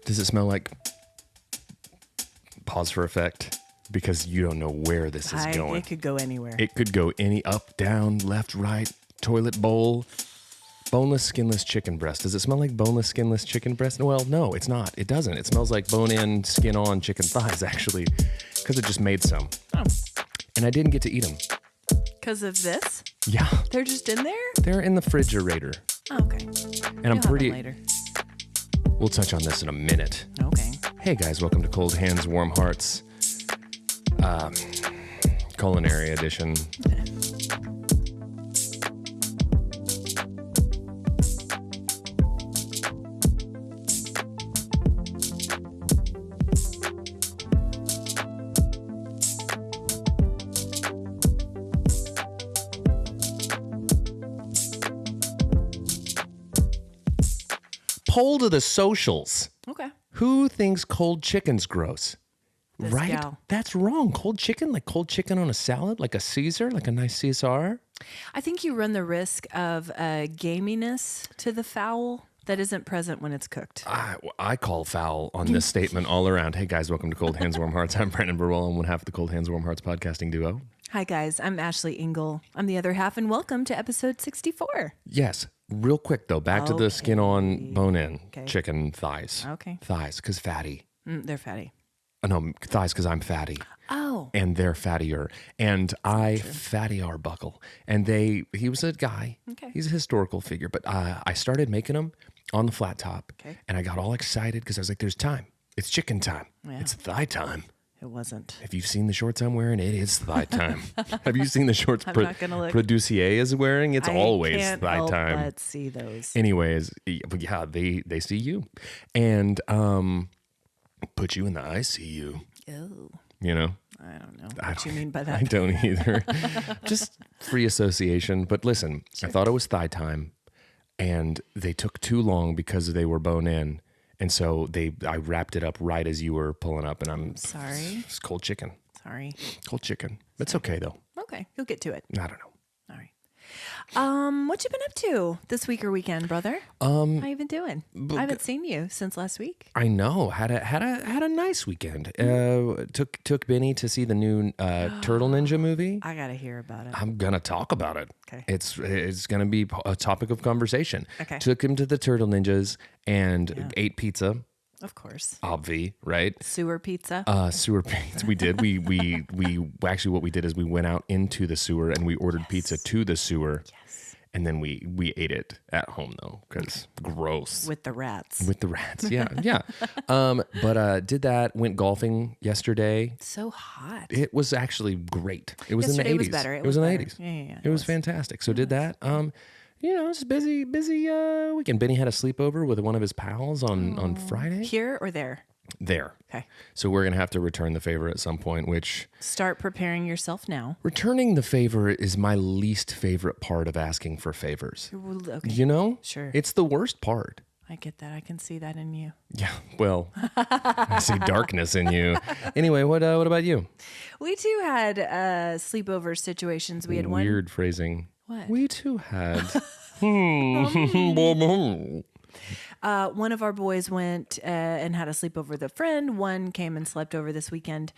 Does it smell like... Pause for effect, because you don't know where this is going. It could go anywhere. It could go any up, down, left, right, toilet bowl. Boneless, skinless chicken breast. Does it smell like boneless, skinless chicken breast? Well, no, it's not. It doesn't. It smells like bone-in, skin-on chicken thighs, actually, because it just made some. Oh. And I didn't get to eat them. Because of this? Yeah. They're just in there? They're in the refrigerator. Oh, okay. And I'm pretty... later. We'll touch on this in a minute. Okay. Hey, guys. Welcome to Cold Hands, Warm Hearts. Culinary edition. Poll to the socials. Okay. Who thinks cold chicken's gross? This right? gal. That's wrong. Cold chicken? Like cold chicken on a salad? Like a Caesar? Like a nice Caesar? I think you run the risk of gaminess to the fowl that isn't present when it's cooked. I call foul on this statement all around. Hey, guys, welcome to Cold Hands, Warm Hearts. I'm Brandon Birdwell. I'm one half of the Cold Hands, Warm Hearts podcasting duo. Hi, guys. I'm Ashley Engle. I'm the other half, and welcome to episode 64. Yes. Real quick, though, back to the skin-on, bone-in chicken thighs. Okay. Thighs, because fatty. They're fatty. No, thighs, because I'm fatty. Oh. And they're fattier. And I fatty Arbuckle. And he was a guy. Okay. He's a historical figure. But I started making them on the flat top. Okay. And I got all excited because I was like, there's time. It's chicken time. Yeah. It's thigh time. It wasn't. If you've seen the shorts I'm wearing, it is thigh time. Have you seen the shorts not gonna look. Producier is wearing? It's always can't thigh help time. Let's see those. Anyways, yeah, they see you. And put you in the ICU. Oh. You know? I don't know what you mean by that. I don't either. Just free association. But listen, I thought it was thigh time, and they took too long because they were bone in. And so I wrapped it up right as you were pulling up, and I'm sorry. It's cold chicken. Sorry. Cold chicken. It's okay, though. Okay. You'll get to it. I don't know. All right. What you been up to this week or weekend, brother? How you been doing? I haven't seen you since last week. I know. Had a nice weekend. Took Benny to see the new Turtle Ninja movie. I gotta hear about it. I'm gonna talk about it. Okay. It's gonna be a topic of conversation. Okay. Took him to the Turtle Ninjas and ate pizza. Of course. Obvi, right? Sewer pizza. Sewer pizza. We did. We actually what we did is we went out into the sewer and we ordered pizza to the sewer. Yes. And then we ate it at home though, because gross. With the rats. With the rats, yeah. But did that, went golfing yesterday. So hot. It was actually great. It was Yesterday in the 80s. was better. It was in the better. 80s. Yeah. It was fantastic. So did that. It's a busy weekend. Benny had a sleepover with one of his pals on Friday. Here or there? There. Okay. So we're going to have to return the favor at some point, which... Start preparing yourself now. Returning the favor is my least favorite part of asking for favors. Okay. You know? Sure. It's the worst part. I get that. I can see that in you. Yeah, well, I see darkness in you. Anyway, what about you? We too had sleepover situations. We had Weird phrasing. What? We too had. One of our boys went and had a sleepover with a friend. One came and slept over this weekend.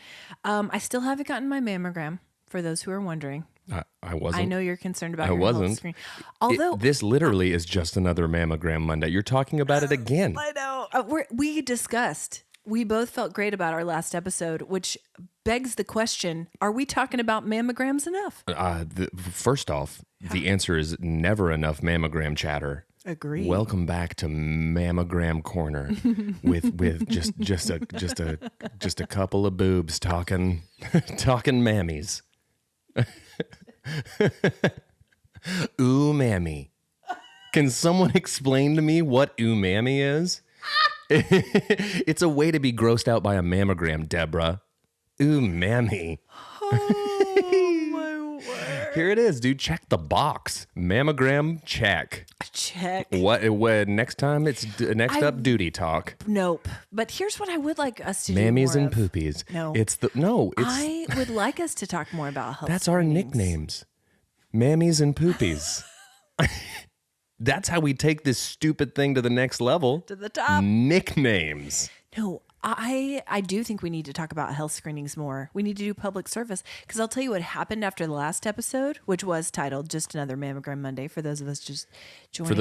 I still haven't gotten my mammogram, for those who are wondering. I wasn't. I know you're concerned about I your wasn't. health screen. Although this literally is just another mammogram Monday. You're talking about it again. I know. We discussed. We both felt great about our last episode, which begs the question, are we talking about mammograms enough? First off, the answer is never enough mammogram chatter. Agreed. Welcome back to Mammogram Corner with just a couple of boobs talking mammies. Umami. Can someone explain to me what umami is? It's a way to be grossed out by a mammogram, Deborah. Umami. Oh, my word. Here it is, dude. Check the box. Mammogram, check. Check. What next time it's next up duty talk. Nope. But here's what I would like us to do Mammies more and of. poopies. No. It's I would like us to talk more about health that's our screenings. nicknames. Mammies and poopies. That's how we take this stupid thing to the next level. To the top. Nicknames. No, I do think we need to talk about health screenings more. We need to do public service because I'll tell you what happened after the last episode, which was titled "Just Another Mammogram Monday." For those of us just joining, For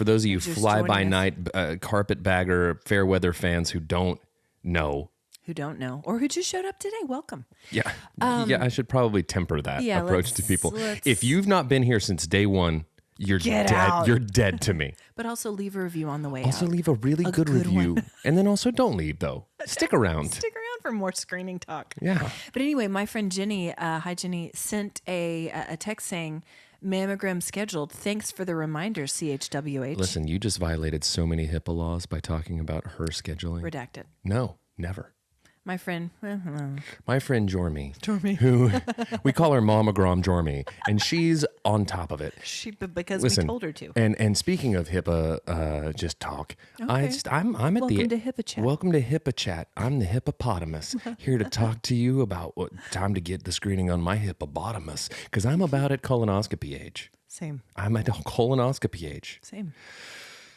those of you just fly by joining night carpetbagger fair weather fans who don't know. who don't know or who just showed up today, welcome. Yeah, I should probably temper that Yeah, approach to people. let's- If you've not been here since day one, you're Get dead. out. You're dead to me. But also leave a review on the way Also, out. leave a really good good review, one. and then also don't leave though. Stick around. Stick around for more screening talk. Yeah. But anyway, my friend Jenny, hi Jenny, sent a text saying, "Mammogram scheduled. Thanks for the reminder, CHWH." Listen, you just violated so many HIPAA laws by talking about her scheduling. Redacted. No, never. My friend, My friend Jormy, who we call her Mammogram Jormy, and she's on top of it. because Listen, we told her to. And speaking of HIPAA, just talk. I'm at Welcome to HIPAA Chat. Welcome to HIPAA Chat. I'm the hippopotamus here to talk to you about what time to get the screening on my hippopotamus because I'm about at colonoscopy age. Same. I'm at colonoscopy age. Same.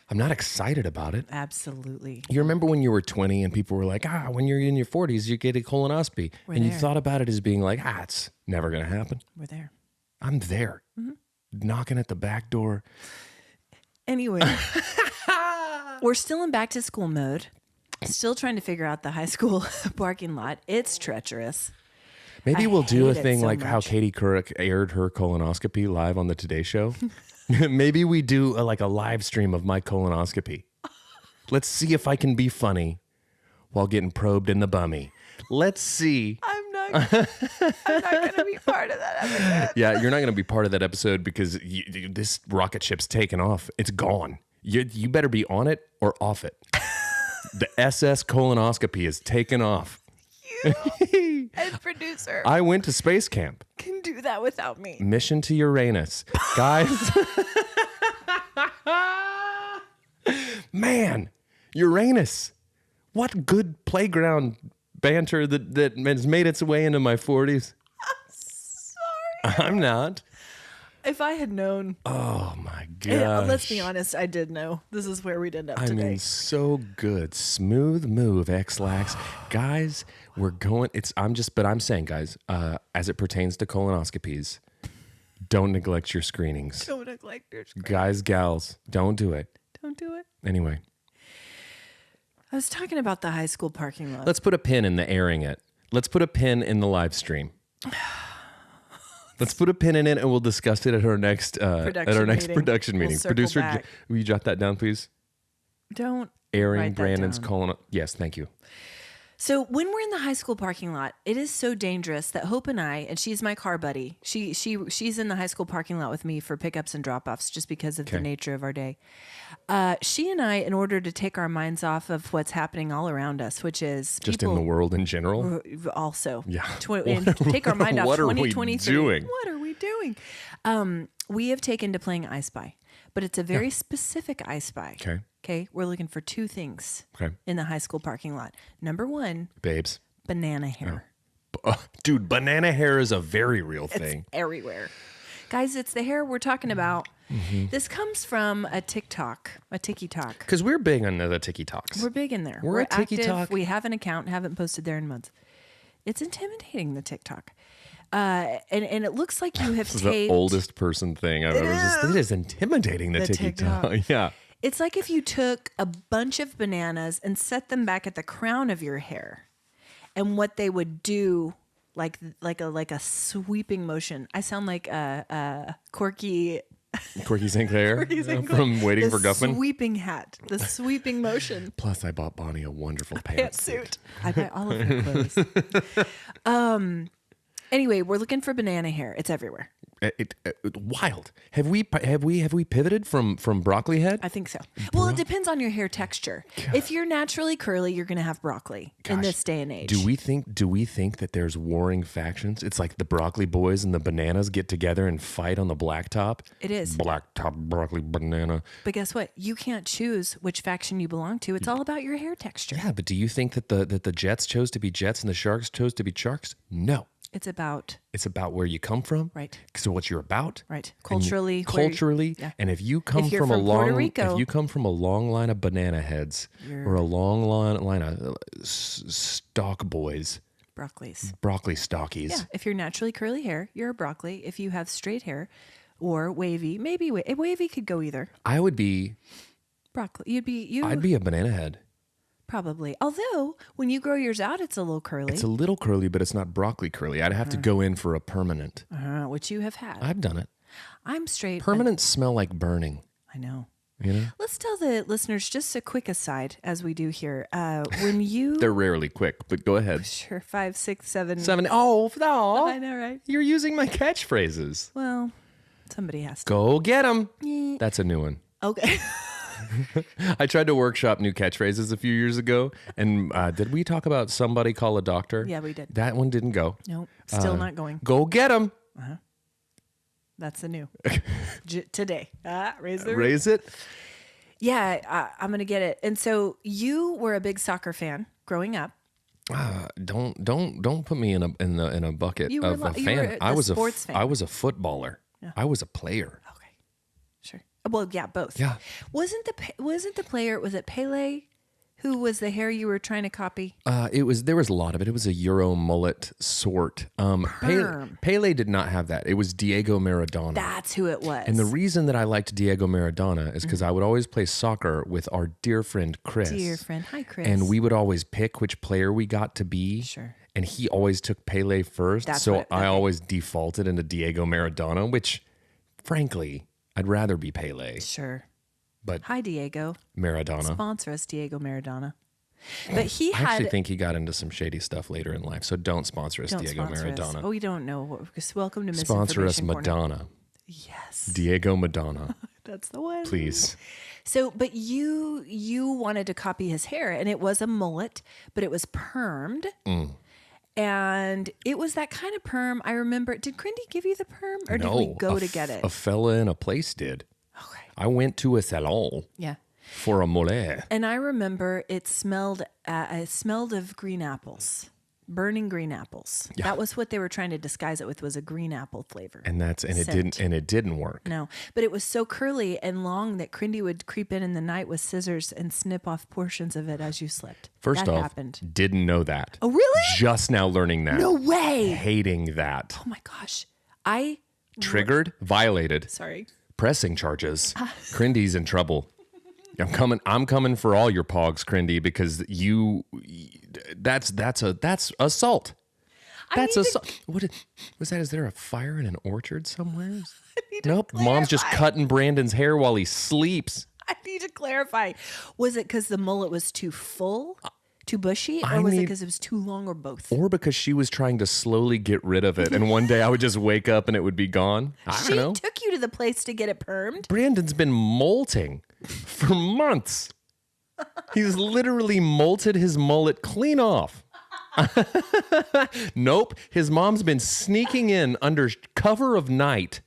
I'm not excited about it. Absolutely. You remember when you were 20 and people were like, when you're in your 40s, you get a colonoscopy. And you there. thought about it as being like, it's never going to happen. We're there. I'm there, knocking at the back door. Anyway, we're still in back to school mode. Still trying to figure out the high school parking lot. It's treacherous. Maybe I we'll do a hate it thing so like how much. Katie Couric aired her colonoscopy live on the Today Show. Maybe we do a live stream of my colonoscopy. Let's see if I can be funny while getting probed in the bummy. Let's see. I'm not going to be part of that episode. Yeah, you're not going to be part of that episode because this rocket ship's taken off. It's gone. You better be on it or off it. The SS colonoscopy is taken off. You and producer I went to space camp. can do that without me. Mission to Uranus. Guys. Man, Uranus. What good playground banter that has made its way into my 40s. Sorry. I'm not. If I had known, Oh my and gosh. let's be honest, I did know. This is where we'd end up I today. mean, so good. Smooth move, X-Lax. Guys, we're going. I'm saying, guys, as it pertains to colonoscopies, don't neglect your screenings. Don't neglect your screen. Guys, gals, don't do it. Don't do it. Anyway, I was talking about the high school parking lot. let's put a pin in the airing it. Let's put a pin in the live stream. Let's put a pin in it, and we'll discuss it at our next production meeting. circle Producer, back. will you jot that down, please? Don't Airing write that Brandon's down. colon. Yes, thank you. So when we're in the high school parking lot, it is so dangerous that Hope and I, and she's my car buddy. She's in the high school parking lot with me for pickups and drop-offs just because of the Okay. nature of our day. She and I, in order to take our minds off of what's happening all around us, which is Just people in the world in general. also, Yeah. and take our mind off What are we 2023. doing? What are we doing? We have taken to playing I Spy, but it's a very specific I Spy. Okay. Okay, we're looking for two things Okay. in the high school parking lot. Number one, Babes. banana hair. Dude, banana hair is a very real It's thing. everywhere. Guys, it's the hair we're talking about. Mm-hmm. This comes from a TikTok. Because we're big on the TikToks. We're big in there. We're a active. TikTok. We have an account, haven't posted there in months. It's intimidating, the TikTok. And it looks like you have This is taped. the oldest person thing I've ever just. It is intimidating, the TikTok. TikTok. Yeah. It's like if you took a bunch of bananas and set them back at the crown of your hair, and what they would do, like a sweeping motion. I sound like a Corky Quirky Sinclair Sinclair. from Waiting the for Guffman. sweeping hat, the sweeping motion. Plus, I bought Bonnie a wonderful Pantsuit. I buy all of her clothes. Anyway, we're looking for banana hair. It's everywhere. Wild. Have we pivoted from broccoli head? I think so. Well, it depends on your hair texture. If you're naturally curly, you're going to have broccoli in this day and age. Do we think that there's warring factions? It's like the broccoli boys and the bananas get together and fight on the blacktop. It is. Blacktop broccoli banana. But guess what? You can't choose which faction you belong to. It's all about your hair texture. Yeah, but do you think that the Jets chose to be Jets and the Sharks chose to be Sharks? No. It's about where you come from. right. So what you're about. Right. And culturally. yeah. And if you come If you're from a from Puerto long, Rico- if you come from a long line of banana heads or a long line of stock boys, broccoli stockies. Yeah. If you're naturally curly hair, you're a broccoli. If you have straight hair or wavy, maybe wavy could go either. I would be Broccoli. I'd be a banana head. Probably. Although when you grow yours out, it's a little curly. It's a little curly, but it's not broccoli curly. I'd have to go in for a permanent. Which you have had. I've done it. I'm straight. Permanents smell like burning. I know. You know? Let's tell the listeners just a quick aside, as we do here. When you They're rarely quick, but go ahead. sure 5, 6, 7. 7. Oh, no. I know, right? You're using my catchphrases. Well, somebody has to. Go get them. That's a new one. Okay. I tried to workshop new catchphrases a few years ago, and did we talk about somebody call a doctor? Yeah, we did. That one didn't go. Nope. Still not going. Go get them. That's the new. Today. Raise the Raise it. Yeah, I'm going to get it. And so you were a big soccer fan growing up. Don't put me in a bucket You were of a you fan. were a sports fan. I was a footballer. Yeah. I was a player. Okay. Sure. Well, yeah, both. Yeah. Was it Pele who was the hair you were trying to copy? There was a lot of it. It was a Euro mullet sort. Pele did not have that. It was Diego Maradona. That's who it was. And the reason that I liked Diego Maradona is because I would always play soccer with our dear friend Chris. Hi Chris. And we would always pick which player we got to be. Sure. And he always took Pele first. I always defaulted into Diego Maradona, which, frankly, I'd rather be Pele. Sure. But hi, Diego. Maradona. Sponsor us, Diego Maradona. But I actually think he got into some shady stuff later in life, so don't sponsor us, Diego Maradona. Us. Oh, we don't know. Welcome to Sponsor us, Corner. Madonna. Yes. Diego Madonna. That's the one. Please. So, but you wanted to copy his hair, and it was a mullet, but it was permed. And it was that kind of perm. I remember. Did Crindy give you the perm, or did we go to get it? A fella in a place did. Okay. I went to a salon. Yeah. For a mullet. And I remember it smelled of green apples, burning green apples. Yeah. That was what they were trying to disguise it with, was a green apple flavor. It didn't work. No, but it was so curly and long that Crindy would creep in the night with scissors and snip off portions of it as you slept. First off, didn't know that. Oh, really? Just now learning that. No way. Hating that. Oh my gosh. Triggered, violated. Sorry. Pressing charges. Crindy's in trouble. I'm coming for all your pogs, Crindy, because that's assault. That's assault. What was that? Is there a fire in an orchard somewhere? Nope. Mom's just cutting Brandon's hair while he sleeps. I need to clarify. Was it because the mullet was too full? Too bushy, or was it because it was too long, or both? Or because she was trying to slowly get rid of it, and one day I would just wake up and it would be gone. I don't know. She took you to the place to get it permed? Brandon's been molting for months. He's literally molted his mullet clean off. Nope. His mom's been sneaking in under cover of night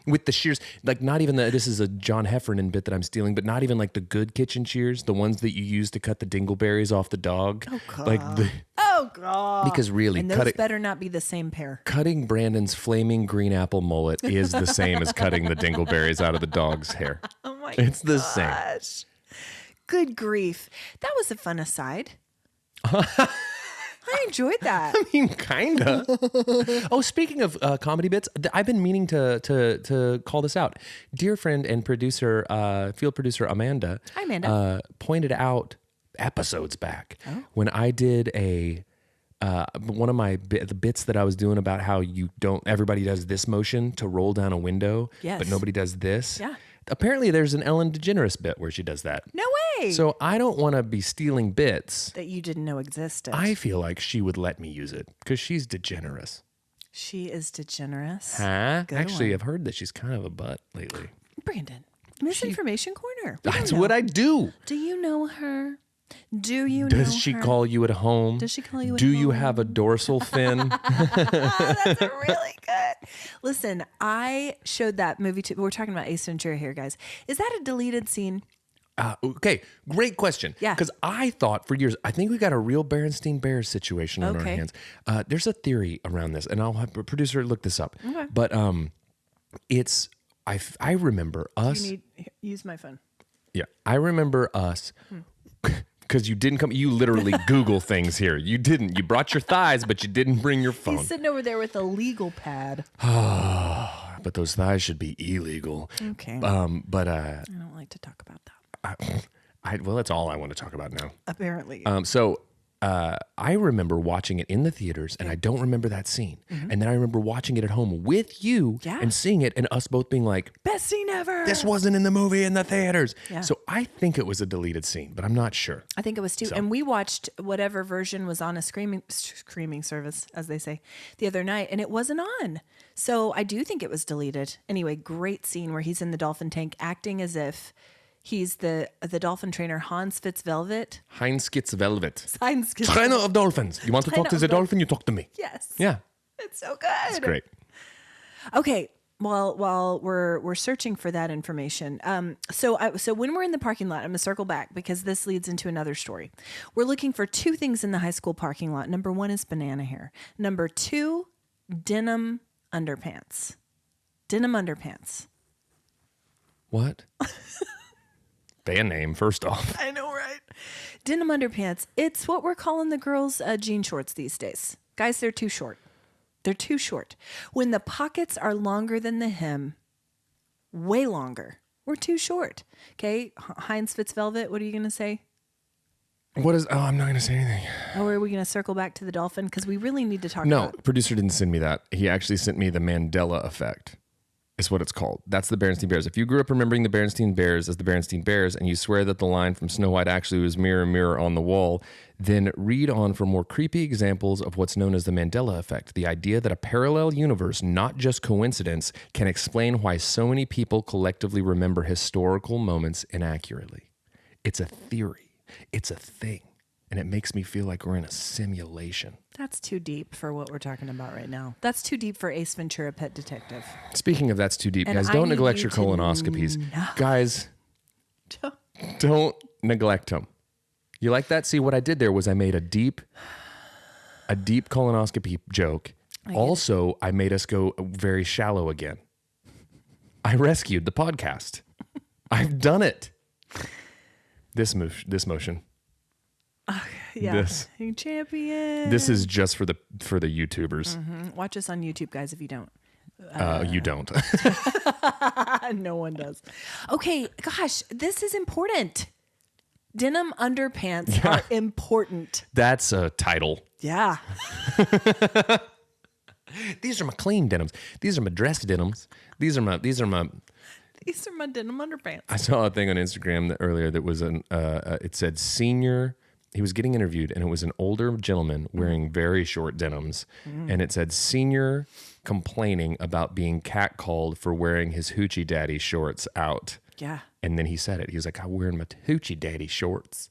with the shears, like not even this is a John Heffernan bit that I'm stealing, but not even like the good kitchen shears, the ones that you use to cut the dingleberries off the dog. Oh, God. Oh, God. Because really, and those better not be the same pair. Cutting Brandon's flaming green apple mullet is the same as cutting the dingleberries out of the dog's hair. Oh, my It's the gosh. same. Good grief. That was a fun aside. I enjoyed that. I mean, kinda. Oh, speaking of comedy bits, I've been meaning to call this out. Dear friend and producer, field producer Amanda. Hi, Amanda. Pointed out episodes back when I did one of the bits that I was doing about how everybody does this motion to roll down a window, but nobody does this. Yeah. Apparently, there's an Ellen DeGeneres bit where she does that. No way. So I don't want to be stealing bits that you didn't know existed. I feel like she would let me use it because she's DeGeneres. She is DeGeneres. Huh? Actually, I've heard that she's kind of a butt lately. Brandon, Misinformation Corner. That's what I do. Do you know her? Does she call you at home? Does she call you at home? Do you have a dorsal fin? That's really good. Listen, I showed that movie we're talking about Ace Ventura here, guys. Is that a deleted scene? Okay, great question. Yeah. Because I thought for years, I think we got a real Berenstein Bears situation on our Okay. hands. There's a theory around this, and I'll have a producer look this up. Okay. But I remember us. Use my phone. Yeah, I remember us. Because you didn't come, you literally Google things here. You didn't. You brought your thighs, but you didn't bring your phone. He's sitting over there with a legal pad. But those thighs should be illegal. Okay. But I don't like to talk about that. well, that's all I want to talk about now. Apparently. So I remember watching it in the theaters, and I don't remember that scene. And then I remember watching it at home with you and seeing it, and us both being like, best scene ever. this wasn't in the movie in the theaters. Yeah. So I think it was a deleted scene, but I'm not sure. I think it was too. And we watched whatever version was on a streaming service, as they say, the other night, and it wasn't on. So I do think it was deleted. Anyway, great scene where he's in the dolphin tank acting as if he's the dolphin trainer, Hans Fitzvelvet. Heinz Velvet. Heinz Fitz- Trainer of dolphins. You want to talk to the dolphin? You talk to me. Yes. Yeah. It's so good. It's great. Okay. Well, while we're searching for that information, so when we're in the parking lot, I'm gonna circle back because this leads into another story. We're looking for two things in the high school parking lot. Number one is banana hair. Number two, denim underpants. Denim underpants. What? Band name, first off. I know, right? Denim underpants. It's what we're calling the girls' jean shorts these days. Guys, they're too short. They're too short. When the pockets are longer than the hem, way longer, we're too short. Okay, Heinz Fitzvelvet, what are you going to say? What is, I'm not going to say anything. Or are we going to circle back to the dolphin? Because we really need to talk No, about producer didn't send me that. He actually sent me the Mandela Effect. Is what it's called. That's the Berenstein Bears. If you grew up remembering the Berenstein Bears as the Berenstein Bears and you swear that the line from Snow White actually was mirror, mirror on the wall, then read on for more creepy examples of what's known as the Mandela Effect, the idea that a parallel universe, not just coincidence, can explain why so many people collectively remember historical moments inaccurately. It's a theory. It's a thing. And it makes me feel like we're in a simulation. That's too deep for what we're talking about right now. That's too deep for Ace Ventura: Pet Detective. Speaking of that's too deep, And guys, I don't need neglect you your to colonoscopies. Guys, don't neglect them. You like that? See, what I did there was I made a deep colonoscopy joke. Also, I made us go very shallow again. I rescued the podcast. I've done it. This motion. Yeah, This. you champion. This is just for the YouTubers. Watch us on YouTube, guys. If you don't, You don't. no one does. Okay, gosh, this is important. Denim underpants are important. That's a title. Yeah. These are my clean denims. These are my dressed denims. These are my. These are my denim underpants. I saw a thing on Instagram earlier that was it said senior. He was getting interviewed, and it was an older gentleman wearing very short denims, and it said senior complaining about being catcalled for wearing his hoochie daddy shorts out. Yeah. And then he said it. He was like, "I'm wearing my hoochie daddy shorts.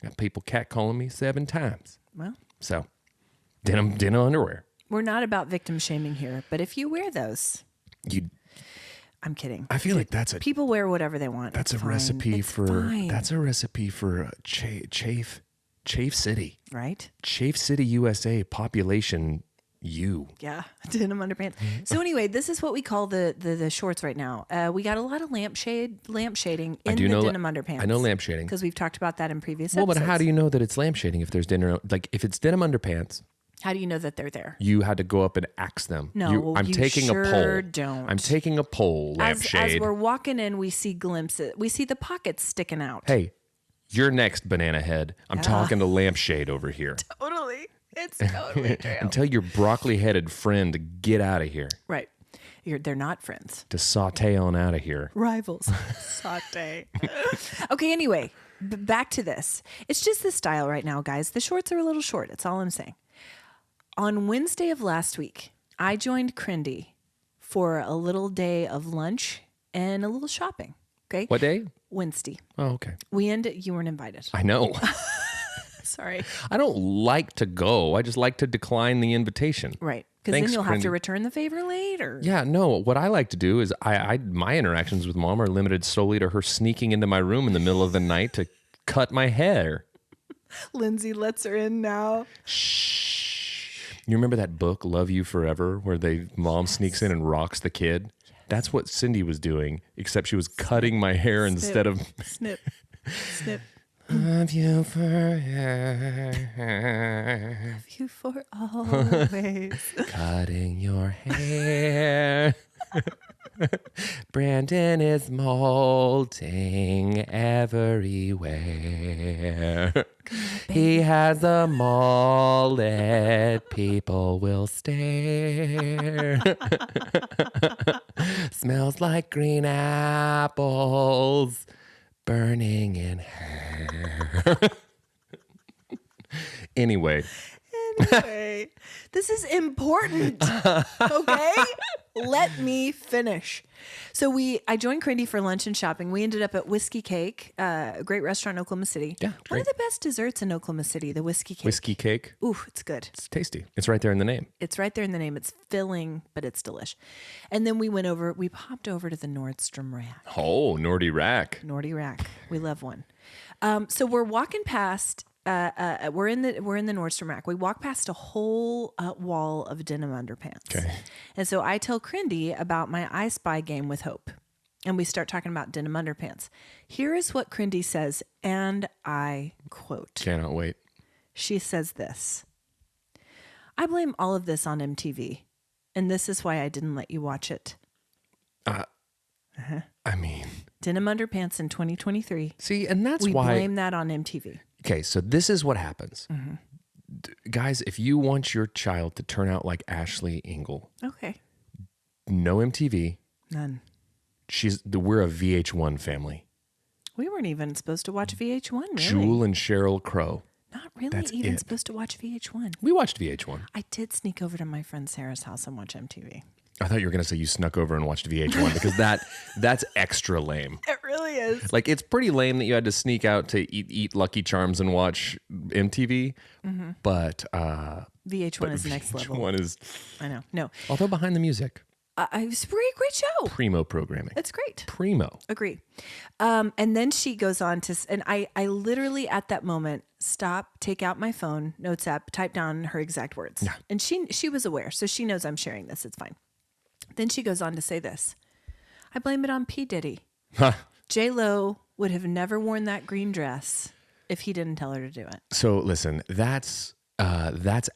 Got people catcalling me 7 times." Well, So, denim underwear. we're not about victim shaming here, but if you wear those, I'm kidding. I feel like that's a People wear whatever they want. That's It's a fine. recipe It's for fine. that's a recipe for Chafe City. Right? Chafe City, USA, population U. Yeah, denim underpants. So anyway, this is what we call the shorts right now. We got a lot of lampshading in the denim underpants. I know lampshading. because we've talked about that in previous Well, episodes. but how do you know that it's lampshading if there's if it's denim underpants? How do you know that they're there? You had to go up and axe them. No, I'm you taking a sure poll. don't. I'm taking a poll. As Lampshade. we're walking in, we see glimpses. We see the pockets sticking out. Hey, you're next, banana head. I'm talking to lampshade over here. Totally. It's totally true. And tell your broccoli-headed friend to get out of here. Right. They're not friends. To saute on out of here. Rivals. Saute. Okay, anyway, back to this. It's just the style right now, guys. The shorts are a little short. That's all I'm saying. On Wednesday of last week, I joined Crindy for a little day of lunch and a little shopping. Okay? What day? Wednesday. Oh, okay. You weren't invited. I know. Sorry. I don't like to go. I just like to decline the invitation. Right. Because then Thanks, you'll have to Crindy. return the favor later. Yeah, no. What I like to do is my interactions with Mom are limited solely to her sneaking into my room in the middle of the night to cut my hair. Lindsay lets her in now. Shh. You remember that book, Love You Forever, where Mom sneaks in and rocks the kid? That's what Cindy was doing, except she was cutting my hair instead of... Snip. Snip. Love you forever. Love you for always. Cutting your hair. Brandon is molting everywhere. He has a mullet. People will stare. Smells like green apples burning in hair. Anyway, this is important. Okay? Let me finish. So I joined Crindy for lunch and shopping. We ended up at Whiskey Cake, a great restaurant in Oklahoma City. Yeah, One great. of the best desserts in Oklahoma City, the Whiskey Cake. Whiskey cake. Ooh, it's good. It's tasty. It's right there in the name. It's right there in the name. It's filling, but it's delish. And then we popped over to the Nordstrom Rack. Oh, Nordy Rack. Nordy Rack. We love one. So we're walking past. We're in the Nordstrom Rack. We walk past a whole wall of denim underpants. Okay. And so I tell Crindy about my I Spy game with Hope, and we start talking about denim underpants. Here is what Crindy says, and I quote. Cannot wait. She says this: "I blame all of this on MTV, and this is why I didn't let you watch it." I mean, Denim underpants in 2023. see, and that's We why. blame that on MTV. Okay, so this is what happens. Mm-hmm. Guys, if you want your child to turn out like Ashley Engle, Okay. no MTV. None. We're a VH1 family. We weren't even supposed to watch VH1, really. Jewel and Cheryl Crow. Not really That's even it. supposed to watch VH1. We watched VH1. I did sneak over to my friend Sarah's house and watch MTV. I thought you were going to say you snuck over and watched VH1 because that's extra lame. It really is. Like, it's pretty lame that you had to sneak out to eat Lucky Charms and watch MTV, but VH1 is next level. VH1 is, I know. No. although behind the music, It was a pretty great show. primo programming. It's great. Primo. Agree. And then she goes on to, and I literally at that moment stop, take out my phone, notes app, type down her exact words. Yeah. And she was aware, so she knows I'm sharing this. It's fine. Then she goes on to say this: "I blame it on P. Diddy. J-Lo would have never worn that green dress if he didn't tell her to do it." So listen, that's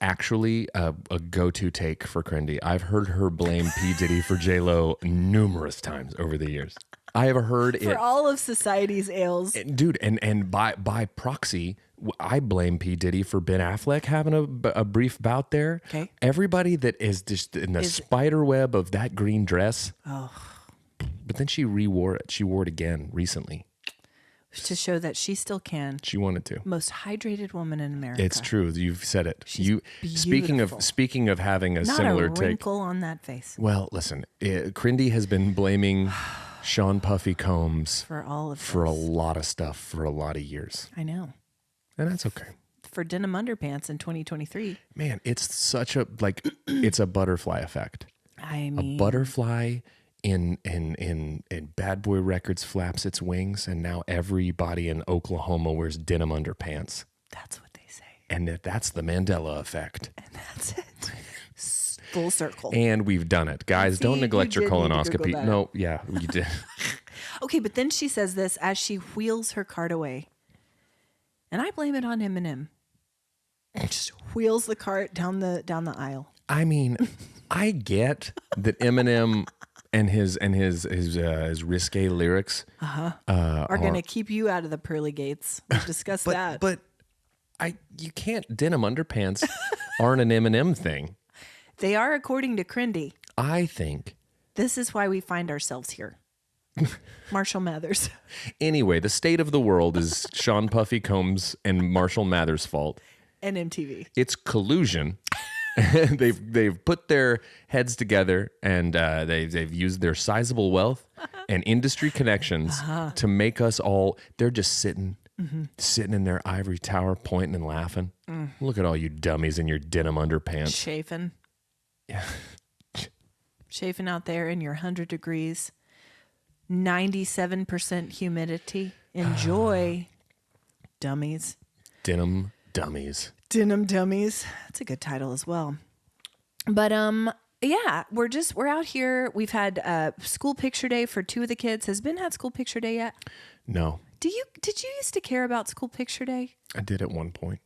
actually a go-to take for Crindy. I've heard her blame P. Diddy for J-Lo numerous times over the years. I have heard For all of society's ails. Dude, and by proxy, I blame P. Diddy for Ben Affleck having a brief bout there. Okay. Everybody that is just in the spider web of that green dress. Oh. But then she re-wore it. She wore it again recently. To show that she still can. She wanted to. Most hydrated woman in America. It's true. You've said it. She's beautiful. Speaking of having a Not similar a take. wrinkle on that face. Well, listen, Crindy has been blaming Sean Puffy Combs For all of for a this. lot of stuff for a lot of years. I know. And that's okay. For denim underpants in 2023. Man, it's such a, like, it's a butterfly effect. I mean, A butterfly in Bad Boy Records flaps its wings, and now everybody in Oklahoma wears denim underpants. that's what they say. And that's the Mandela effect. And that's it. Full circle. And we've done it. Guys, See, don't neglect you your did need to colonoscopy. Google that. No, yeah, you did. Okay, but then she says this as she wheels her cart away. And I blame it on Eminem. Just wheels the cart down the aisle. I mean, I get that Eminem and his risque lyrics Are going to keep you out of the pearly gates. We've discussed that. But you can't. Denim underpants aren't an Eminem thing. They are, according to Crindy. I think. This is why we find ourselves here. Marshall Mathers. Anyway, the state of the world is Sean Puffy Combs and Marshall Mathers' fault. And MTV. It's collusion. They've put their heads together and they've used their sizable wealth and industry connections to make us all. They're just sitting in their ivory tower, pointing and laughing. Look at all you dummies in your denim underpants. Chafin. Yeah. Chafing out there in your 100 degrees, 97% humidity. Enjoy, dummies. Denim dummies. Denim dummies. That's a good title as well. But yeah, we're out here. We've had school picture day for 2 of the kids. Has Ben had school picture day yet? No. Did you used to care about school picture day? I did at one point.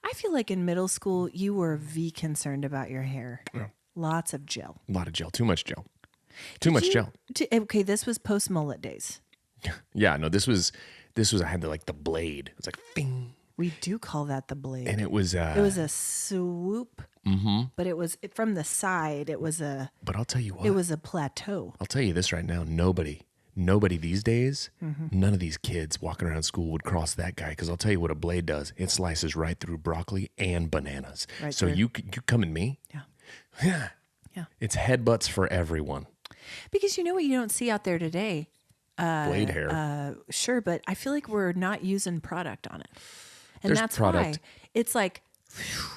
I feel like in middle school you were concerned about your hair. Yeah. Lots of gel. A lot of gel. Too much gel. Too much gel. Okay, this was post mullet days. Yeah, no, this was I had the blade. It was like bing. We do call that the blade. And it was a swoop. Mm-hmm. But it was from the side. It was a. But I'll tell you what. It was a plateau. I'll tell you this right now. Nobody these days, none of these kids walking around school would cross that guy, because I'll tell you what a blade does. It slices right through broccoli and bananas. Right so through. you come at me. Yeah. Yeah. It's headbutts for everyone. Because you know what you don't see out there today? Blade hair. Sure, but I feel like we're not using product on it. And There's that's product. why it's like,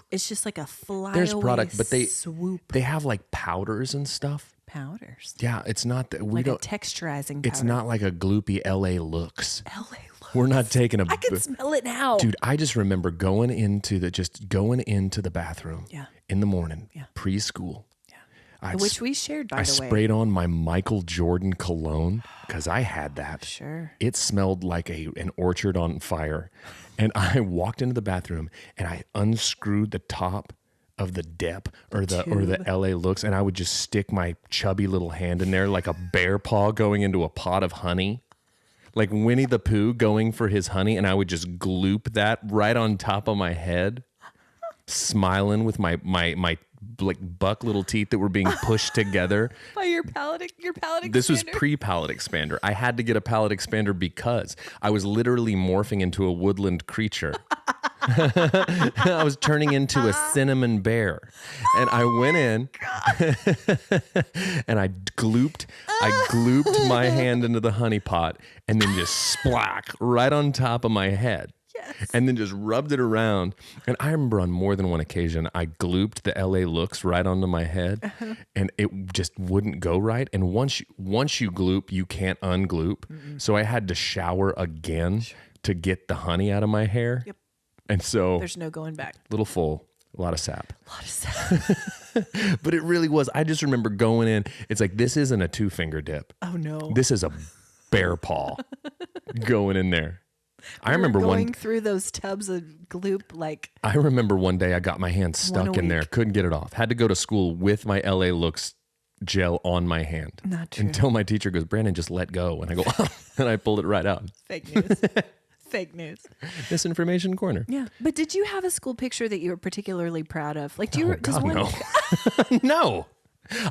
it's just like a flyaway There's product, but swoop. they have like powders and stuff. Powders. Yeah, it's not that we Like don't. a texturizing powder. It's not like a gloopy LA looks. LA looks. We're not taking a. I can smell it now. Dude, I just remember going into the bathroom. Yeah. In the morning. Yeah. Preschool. Which we shared, by I the way. sprayed on my Michael Jordan cologne because I had that. Sure. It smelled like an orchard on fire. And I walked into the bathroom and I unscrewed the top of the Dep or the LA Looks, and I would just stick my chubby little hand in there like a bear paw going into a pot of honey. Like Winnie the Pooh going for his honey, and I would just gloop that right on top of my head, smiling with my like buck little teeth that were being pushed together. By your palate expander. This was pre-palate expander. I had to get a palate expander because I was literally morphing into a woodland creature. I was turning into a cinnamon bear. And I went in and I glooped my hand into the honey pot and then just splack right on top of my head. Yes. And then just rubbed it around. And I remember on more than one occasion, I glooped the LA Looks right onto my head, and it just wouldn't go right. And once you gloop, you can't ungloop. So I had to shower again to get the honey out of my hair. Yep. And so there's no going back. Little full, a lot of sap. But it really was. I just remember going in. It's like, this isn't a 2-finger dip. Oh no. This is a bear paw going in there. I remember going through those tubs of gloop like. I remember one day I got my hand stuck in there, couldn't get it off. Had to go to school with my LA Looks gel on my hand. Not true. Until my teacher goes, "Brandon, just let go," and I go, and I pulled it right out. Fake news. Fake news. Misinformation corner. Yeah, but did you have a school picture that you were particularly proud of? Like, do you? No. No.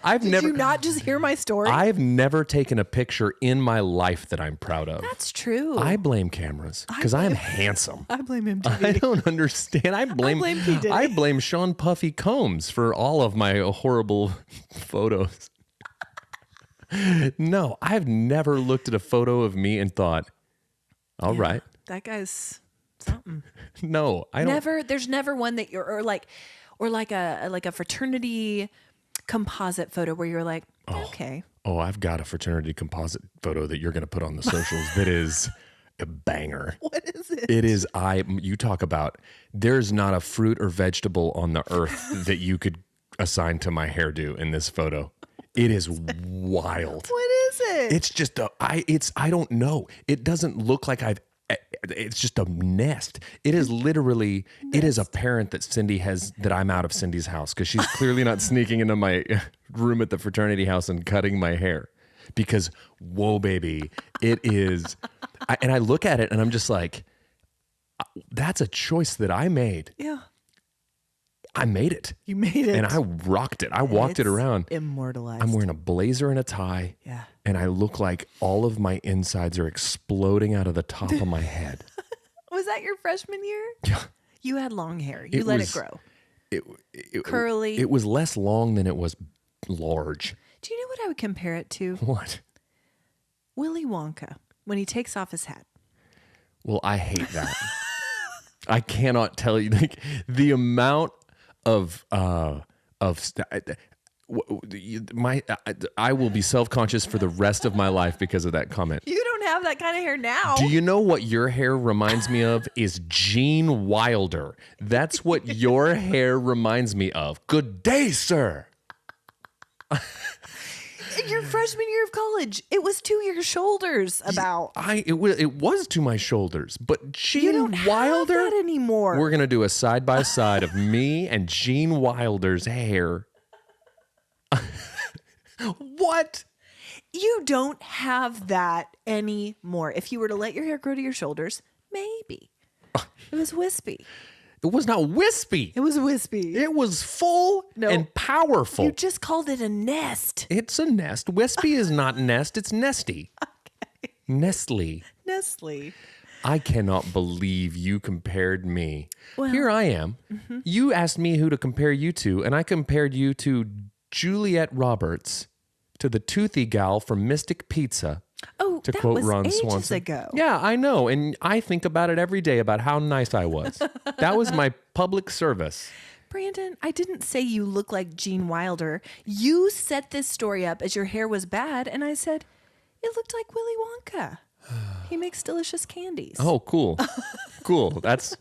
Did you not just hear my story? I've never taken a picture in my life that I'm proud of. That's true. I blame cameras because I'm handsome. I blame MTV. I don't understand. I blame P. Diddy. I blame Sean Puffy Combs for all of my horrible photos. No, I've never looked at a photo of me and thought, all right. That guy's something. No, I don't. Never. There's never one that you're or like a fraternity composite photo where you're like, okay. Oh, I've got a fraternity composite photo that you're going to put on the socials that is a banger. What is it? It is, you talk about, there's not a fruit or vegetable on the earth that you could assign to my hairdo in this photo. It is wild. What is it? It's just I don't know. It doesn't look like it's just a nest. It is literally, it is apparent that that I'm out of Cindy's house because she's clearly not sneaking into my room at the fraternity house and cutting my hair because, whoa, baby, it is. And I look at it and I'm just like, that's a choice that I made. Yeah. I made it. You made it. And I rocked it. I walked it around. Immortalized. I'm wearing a blazer and a tie. Yeah. And I look like all of my insides are exploding out of the top of my head. Was that your freshman year? Yeah. You had long hair. You let it grow. Curly. It was less long than it was large. Do you know what I would compare it to? What? Willy Wonka when he takes off his hat. Well, I hate that. I cannot tell you, like, the amount of I will be self-conscious for the rest of my life because of that comment. You don't have that kind of hair now. Do you know what your hair reminds me of? Is Gene Wilder. That's what your hair reminds me of. Good day, sir. In your freshman year of college, it was to your shoulders about. It was to my shoulders, but Gene You don't Wilder have that anymore. We're gonna do a side by side of me and Gene Wilder's hair. What? You don't have that anymore. If you were to let your hair grow to your shoulders, maybe. It was wispy. It was not wispy. It was wispy. It was full and powerful. You just called it a nest. It's a nest. Wispy is not nest, it's nesty. Okay. Nestle. I cannot believe you compared me. Well, here I am. Mm-hmm. You asked me who to compare you to, and I compared you to Juliette Roberts, to the toothy gal from Mystic Pizza. Oh, to that quote was Ron ages Swanson. ago. Yeah, I know. And I think about it every day about how nice I was. That was my public service. Brandon, I didn't say you look like Gene Wilder. You set this story up as your hair was bad, and I said, it looked like Willy Wonka. He makes delicious candies. Oh, cool. Cool. That's,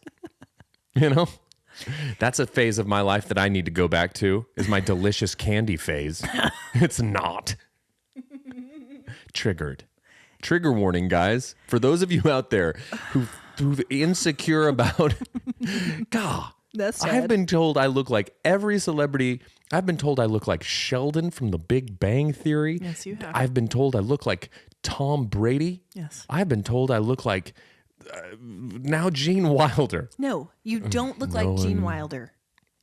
that's a phase of my life that I need to go back to, is my delicious candy phase. It's not. Triggered. Trigger warning, guys. For those of you out there who've insecure about, God, That's sad. I've been told I look like every celebrity. I've been told I look like Sheldon from The Big Bang Theory. Yes, you have. I've been told I look like Tom Brady. Yes. I've been told I look like now Gene Wilder. No, you don't look like Gene Wilder.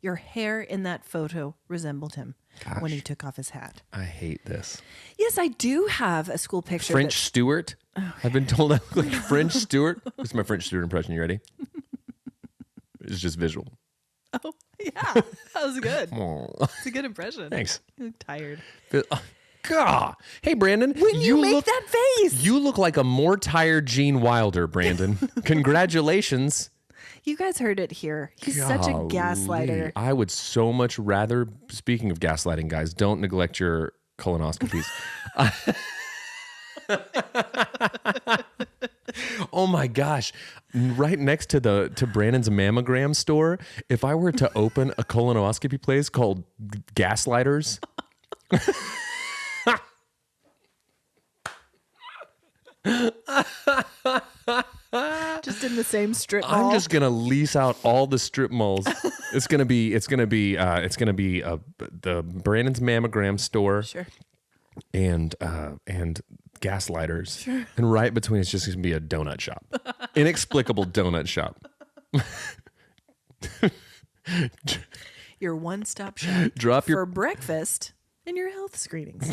Your hair in that photo resembled him when he took off his hat. I hate this. Yes, I do have a school picture. French Stewart. Okay. I've been told I look like French Stewart. This is my French Stewart impression. You ready? It's just visual. Oh, yeah. That was good. It's a good impression. Thanks. You look tired. God. Hey, Brandon. When you make that face. You look like a more tired Gene Wilder, Brandon. Congratulations. You guys heard it here. He's such a gaslighter. I would so much rather, speaking of gaslighting, guys, don't neglect your colonoscopies. Oh my gosh. Right next to Brandon's mammogram store, if I were to open a colonoscopy place called Gaslighters. Just in the same strip mall. I'm just gonna lease out all the strip malls. It's gonna be the Brandon's mammogram store, Sure. and Gaslighters, sure. And right between it's just gonna be a donut shop, inexplicable donut shop. Your one-stop shop for breakfast and your health screenings.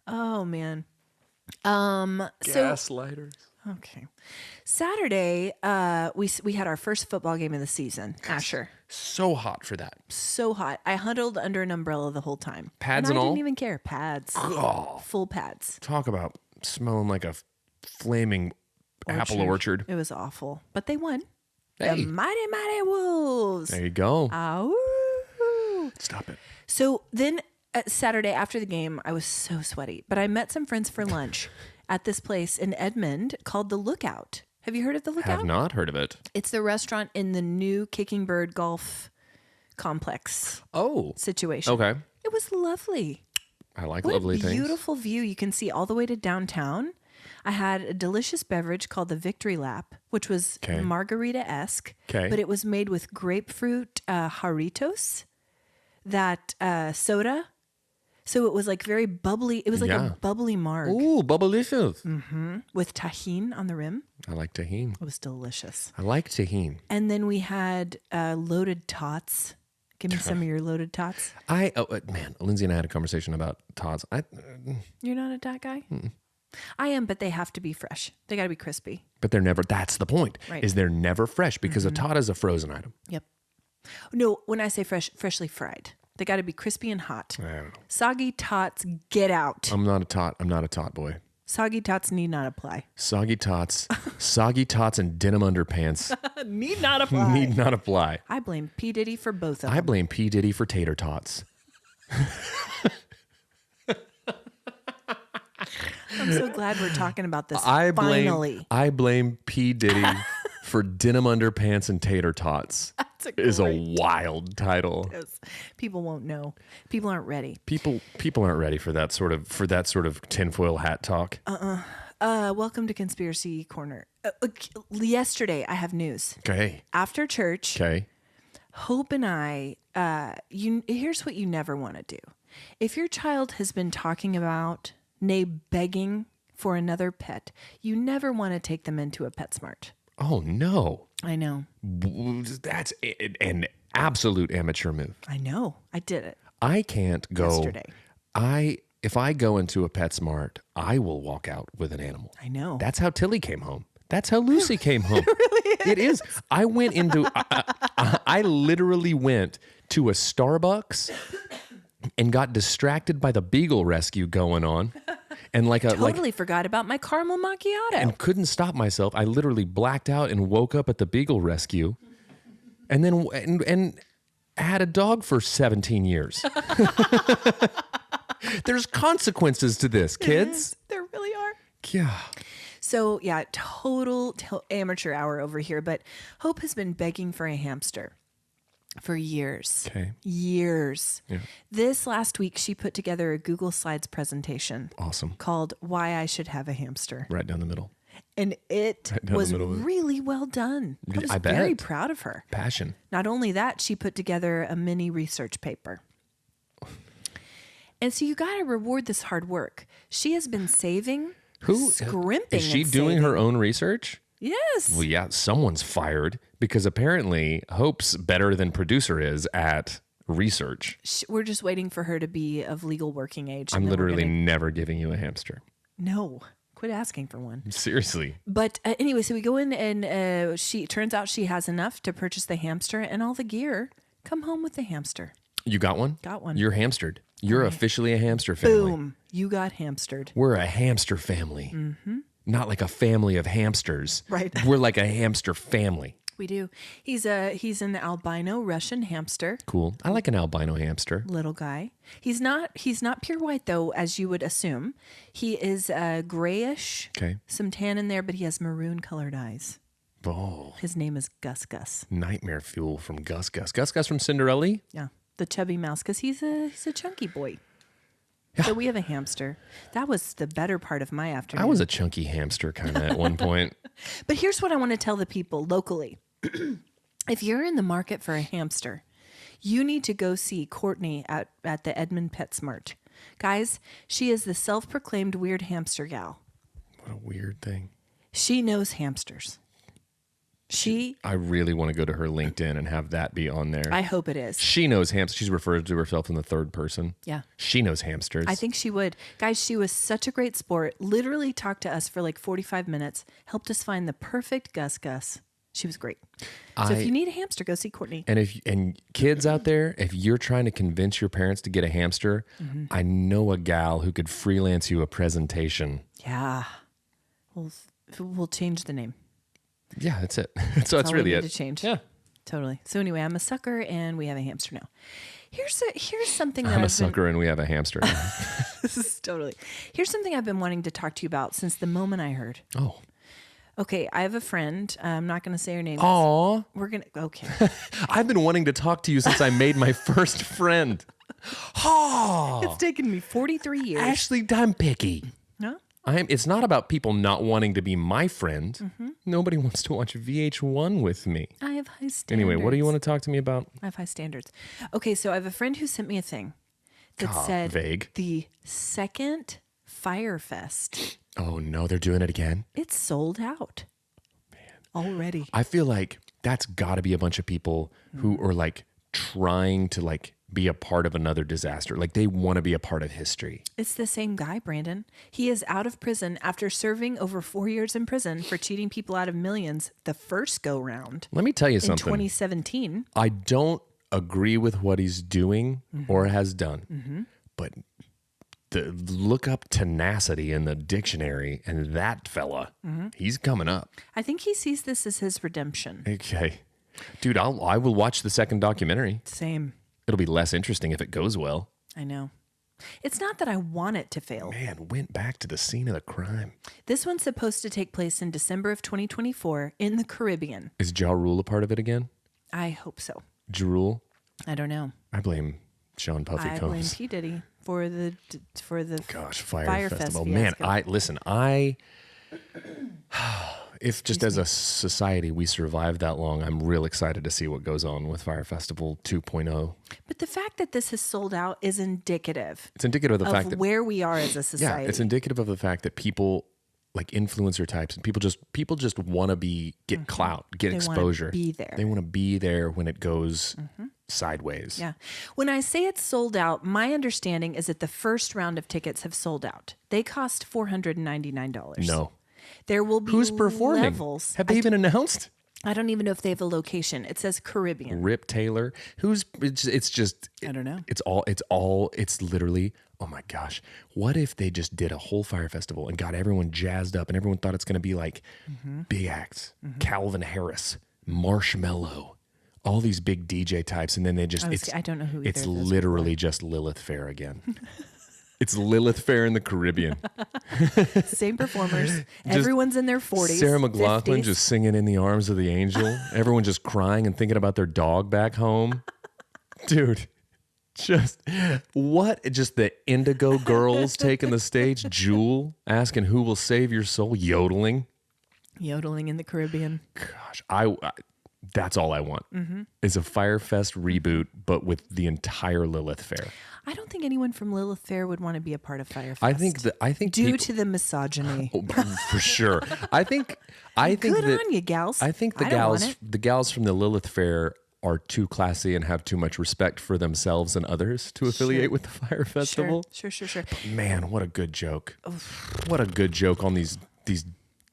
Oh man. Gaslighters. Okay. Saturday, we had our first football game of the season. Asher. So hot for that. So hot. I huddled under an umbrella the whole time. Pads and all? I didn't even care. Pads. Oh, full pads. talk about smelling like a flaming apple orchard. It was awful. But they won. Hey. The mighty, mighty Wolves. There you go. Ow. Stop it. So then Saturday after the game, I was so sweaty. But I met some friends for lunch at this place in Edmond called The Lookout. Have you heard of The Lookout? Have not heard of it. It's the restaurant in the new Kicking Bird Golf Complex situation. Okay. It was lovely. I like What lovely a things. beautiful view. You can see all the way to downtown. I had a delicious beverage called the Victory Lap, which was margarita-esque, but it was made with grapefruit Jarritos, that soda. So it was like very bubbly. It was like a bubbly marg. Ooh, bubblicious. Mm-hmm. With tahine on the rim. I like tahine. It was delicious. I like tahine. And then we had loaded tots. Give me some of your loaded tots. Man, Lindsay and I had a conversation about tots. You're not a tot guy? Mm-mm. I am, but they have to be fresh. They got to be crispy. But they're never, that's the point, right. Is they're never fresh because a tot is a frozen item. Yep. No, when I say fresh, freshly fried. They got to be crispy and hot. I don't know. Soggy tots, get out. I'm not a tot boy. Soggy tots need not apply. Soggy tots and denim underpants need not apply. need not apply. I blame P. Diddy for both of them. I blame P. Diddy for tater tots. I'm so glad we're talking about this I finally. blame P. Diddy for Denim Underpants and Tater Tots. That's Is a wild title. People won't know. People aren't ready. People aren't ready for that sort of tinfoil hat talk. Welcome to Conspiracy Corner. Yesterday, I have news. Okay. After church, Okay. Hope and I, here's what you never want to do. If your child has been talking about, nay, begging for another pet, you never want to take them into a PetSmart. Oh no. I know. That's an absolute amateur move. I know. I did it I can't go. yesterday. If I go into a PetSmart, I will walk out with an animal. I know. That's how Tilly came home. That's how Lucy came home. It is. I went into. I literally went to a Starbucks and got distracted by the beagle rescue going on, and Totally forgot about my caramel macchiato. and couldn't stop myself. I literally blacked out and woke up at the beagle rescue, and then and had a dog for 17 years. There's consequences to this, kids. There really are. Yeah. So, yeah, total amateur hour over here. But Hope has been begging for a hamster for years. Okay. Years. Yeah. This last week, she put together a Google Slides presentation Awesome. called Why I Should Have a Hamster. Right down the middle. And it Right down was the middle of it. really well done. I was I bet. very proud of her. Passion. Not only that, she put together a mini research paper. And so you got to reward this hard work. She has been saving, scrimping. Is she and doing saving. her own research? Yes. Well, yeah, someone's fired because apparently Hope's better than producer is at research. We're just waiting for her to be of legal working age. I'm and then we're literally gonna- never giving you a hamster. No, quit asking for one. Seriously. But anyway, so we go in and she turns out she has enough to purchase the hamster and all the gear. Come home with the hamster. You got one? Got one. You're hamstered. You're officially a hamster family. Boom. You got hamstered. We're a hamster family. Mm-hmm. Not like a family of hamsters. Right. We're like a hamster family. We do. He's an albino Russian hamster. Cool. I like an albino hamster. Little guy. He's not pure white though, as you would assume. He is grayish. Okay. Some tan in there, but he has maroon colored eyes. Oh, His name is Gus Gus. nightmare fuel from Gus Gus. Gus Gus from Cinderella? Yeah. The chubby mouse, because he's a chunky boy. Yeah. So we have a hamster. That was the better part of my afternoon. I was a chunky hamster kind of at one point. But here's what I want to tell the people locally. If you're in the market for a hamster, you need to go see Courtney at the Edmond PetSmart. Guys, she is the self-proclaimed weird hamster gal. What a weird thing. She knows hamsters. I really want to go to her LinkedIn and have that be on there. I hope it is. She knows hamsters. She's referred to herself in the third person. Yeah. She knows hamsters. I think she would. Guys, she was such a great sport. Literally talked to us for like 45 minutes. Helped us find the perfect Gus Gus. She was great. So if you need a hamster, go see Courtney. And kids out there, if you're trying to convince your parents to get a hamster, I know a gal who could freelance you a presentation. Yeah. We'll change the name. Yeah, that's it. So that's all we really need it. to change. Yeah. Totally. So anyway, I'm a sucker and we have a hamster now. Here's something that I'm a I've been- sucker and we have a hamster. This is totally. Here's something I've been wanting to talk to you about since the moment I heard. Oh. Okay, I have a friend. I'm not going to say her name. Aw. We're going to, okay. I've been wanting to talk to you since I made my first friend. Oh. It's taken me 43 years. Ashley, I'm picky. No? It's not about people not wanting to be my friend. Nobody wants to watch VH1 with me. I have high standards. Anyway, what do you want to talk to me about? I have high standards. Okay, so I have a friend who sent me a thing that said vague. the second Fire Fest, Oh no, they're doing it again. it's sold out. Already. I feel like that's got to be a bunch of people who are like trying to like be a part of another disaster. Like they want to be a part of history. It's the same guy, Brandon. He is out of prison after serving over 4 years in prison for cheating people out of millions the first go round Let me tell you in something. 2017. I don't agree with what he's doing or has done, but look up tenacity in the dictionary, and that fella, he's coming up. I think he sees this as his redemption. Okay, dude, I will watch the second documentary. Same. It'll be less interesting if it goes well. I know. It's not that I want it to fail. Man, went back to the scene of the crime. This one's supposed to take place in December of 2024 in the Caribbean. Is Ja Rule a part of it again? I hope so. Ja Rule? I don't know. I blame Sean Puffy I Combs. blame P. Diddy for the Gosh, Fire Fire Fest Festival. fiasco. Man, if just as a society we survived that long, I'm real excited to see what goes on with Fire Festival 2.0. But the fact that this has sold out is indicative. It's indicative of the fact that where we are as a society. yeah, it's indicative of the fact that people like influencer types and people just want to get clout, get They wanna exposure. be there. They want to be there when it goes sideways. Yeah. When I say it's sold out, my understanding is that the first round of tickets have sold out. They cost $499. No. There will be Who's performing? levels. Have they even announced? I don't even know if they have a location. It says Caribbean. Rip Taylor. It's just I don't know. It's literally, oh my gosh. What if they just did a whole Fire Festival and got everyone jazzed up and everyone thought it's going to be like big acts, Calvin Harris, Marshmello, all these big DJ types. And then they just, I don't know who either it's of those literally just Lilith Fair again. It's Lilith Fair in the Caribbean. Same performers. Everyone's in their 40s. Sarah McLachlan 50s. just singing In the Arms of the Angel. Everyone just crying and thinking about their dog back home. Dude, just what? Just the Indigo Girls taking the stage. Jewel asking who will save your soul. Yodeling. Yodeling in the Caribbean. Gosh, I that's all I want is a Fire Fest reboot, but with the entire Lilith Fair. I don't think anyone from Lilith Fair would want to be a part of Fire Fest. I think due people, to the misogyny. oh, for sure. I think Good that, on you, gals. I think I don't want it. the gals from the Lilith Fair are too classy and have too much respect for themselves and others to affiliate with the Fire Festival. Sure. Man, what a good joke. What a good joke on these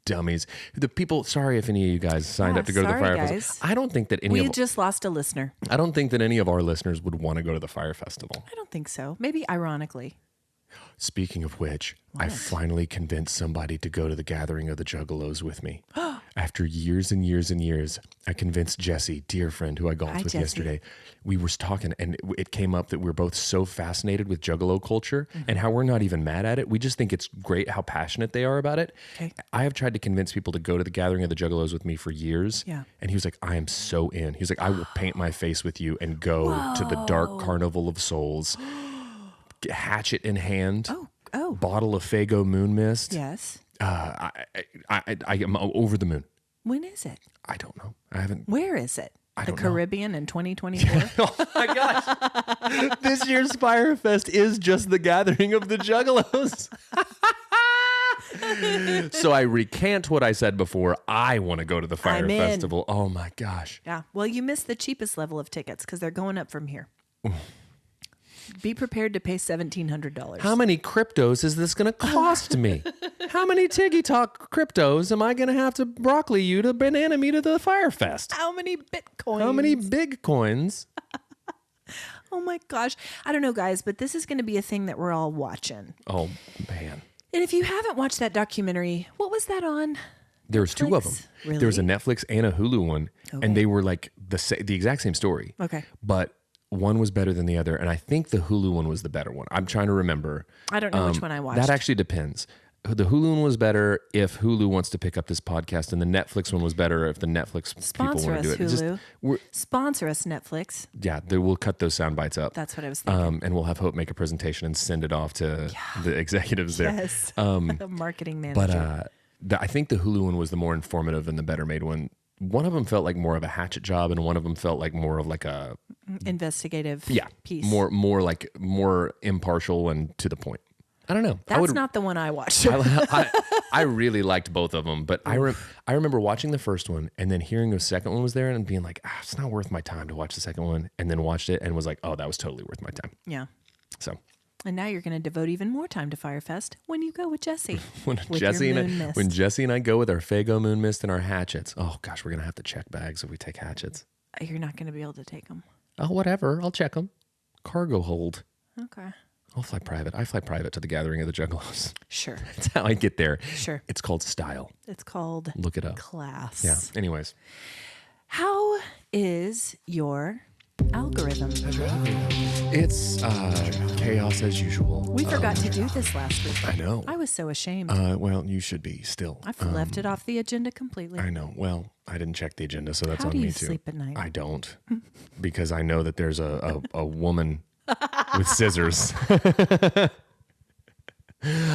dummies. The people, sorry if any of you guys signed up to go to the Fire Festival. I don't think that We just lost a listener. I don't think that any of our listeners would want to go to the Fire Festival. I don't think so. Maybe ironically. Speaking of which, I finally convinced somebody to go to the Gathering of the Juggalos with me. After years and years and years, I convinced Jesse, dear friend who I golfed with Jesse. yesterday. We were talking and it came up that we're both so fascinated with Juggalo culture and how we're not even mad at it. We just think it's great how passionate they are about it. Okay. I have tried to convince people to go to the Gathering of the Juggalos with me for years. Yeah. And he was like, I am so in. He was like, I will paint my face with you and go to the Dark Carnival of Souls. Hatchet in hand. Oh. Bottle of Faygo Moon Mist. Yes. I am over the moon. When is it? I don't know. I haven't. Where is it? The don't know. Caribbean in 2024? Oh my gosh. This year's Fire Fest is just the Gathering of the Juggalos. So I recant what I said before. I want to go to the Fire I'm in. Festival. Oh my gosh. Yeah. Well, you missed the cheapest level of tickets because they're going up from here. Be prepared to pay $1,700. How many cryptos is this going to cost me? How many Tiggy Talk cryptos am I going to have to broccoli you to banana me to the Fire Fest? How many Bitcoins? How many big coins? Oh my gosh. I don't know, guys, but this is going to be a thing that we're all watching. Oh, man. And if you haven't watched that documentary, what was that on? There's two of them. Netflix? Really? There was a Netflix and a Hulu one, and they were like the exact same story. Okay. But one was better than the other, and I think the Hulu one was the better one. I'm trying to remember. I don't know which one I watched. That actually depends. The Hulu one was better if Hulu wants to pick up this podcast, and the Netflix one was better if the Netflix people Sponsor want to us, do it. Hulu. Sponsor us, Netflix. We'll cut those sound bites up. That's what I was thinking. And we'll have Hope make a presentation and send it off to the executives there. Yes. The marketing manager. But I think the Hulu one was the more informative and the better made one. One of them felt like more of a hatchet job, and one of them felt like more of like a investigative piece. more impartial and to the point. I don't know. That's not the one I watched. I really liked both of them, but I remember watching the first one and then hearing the second one was there and being like, it's not worth my time to watch the second one, and then watched it and was like, oh, that was totally worth my time. Yeah. So. And now you're going to devote even more time to Fire Fest when you go with Jesse. when Jesse and I go with our Faygo Moon Mist and our hatchets. Oh gosh, we're going to have to check bags if we take hatchets. You're not going to be able to take them. Oh, whatever. I'll check them. Cargo hold. Okay. I'll fly private. I fly private to the Gathering of the Juggalos. Sure. That's how I get there. Sure. It's called style. It's called Look it up. class. Yeah. Anyways. How is your algorithm? How's your algorithm? It's chaos as usual. We forgot to do this last week. I know. I was so ashamed. Well, you should be still. I've left it off the agenda completely. I know. Well, I didn't check the agenda, so that's How on do me you too. sleep at night? I don't, because I know that there's a woman with scissors.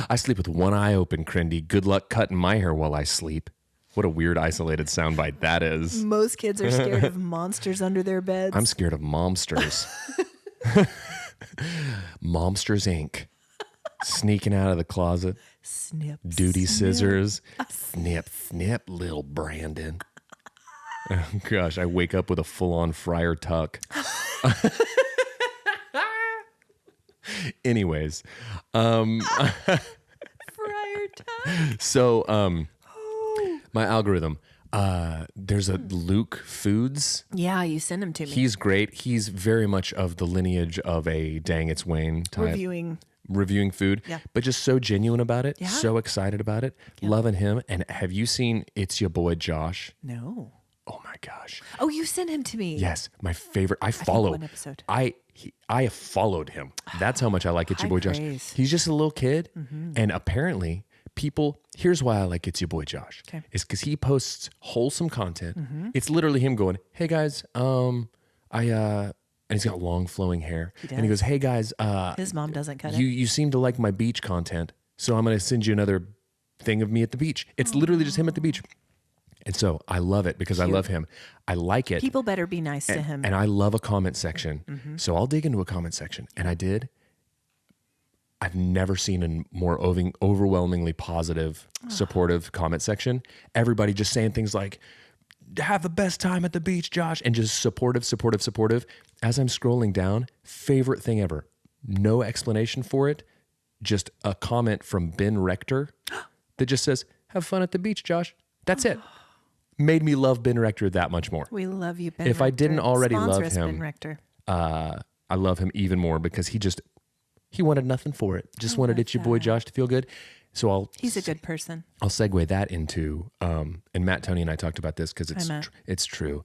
I sleep with one eye open, Crindy. Good luck cutting my hair while I sleep. What a weird isolated soundbite that is. Most kids are scared of monsters under their beds. I'm scared of momsters. Momsters Inc. Sneaking out of the closet. Snip. Duty snip. scissors. Snip, snip, little Brandon. Oh, gosh, I wake up with a full-on friar tuck. Anyways. Friar tuck. So, my algorithm. There's a Luke Foods. Yeah, you send them to me. He's great. He's very much of the lineage of a Dang It's Wayne type. Reviewing food, Yeah. but just so genuine about it, Yeah. so excited about it, loving him. And have you seen It's Your Boy Josh? No. Oh my gosh. Oh, you sent him to me. Yes, my favorite. I think follow. one episode. I have followed him. That's how much I like It's Your High Boy Josh. praise. He's just a little kid, and apparently people. Here's why I like It's Your Boy Josh. Okay. Is because he posts wholesome content. It's literally him going, "Hey guys, and he's got long flowing hair, and he goes, "Hey guys, His mom doesn't cut it. you seem to like my beach content, so I'm going to send you another thing of me at the beach." It's literally just him at the beach. And so I love it because I love him. I like it. People better be nice to him. And I love a comment section. So I'll dig into a comment section. And I did. I've never seen a more overwhelmingly positive, supportive comment section. Everybody just saying things like, "Have the best time at the beach, Josh," and just supportive. As I'm scrolling down, favorite thing ever. No explanation for it. Just a comment from Ben Rector that just says, "Have fun at the beach, Josh." That's it. Made me love Ben Rector that much more. We love you, Ben If I Rector. didn't already Sponsor love us, him, Ben Rector. I love him even more because he wanted nothing for it. Just wanted It's Your Boy Josh to feel good. So He's a good person. I'll segue that into, and Matt, Tony, and I talked about this because it's true.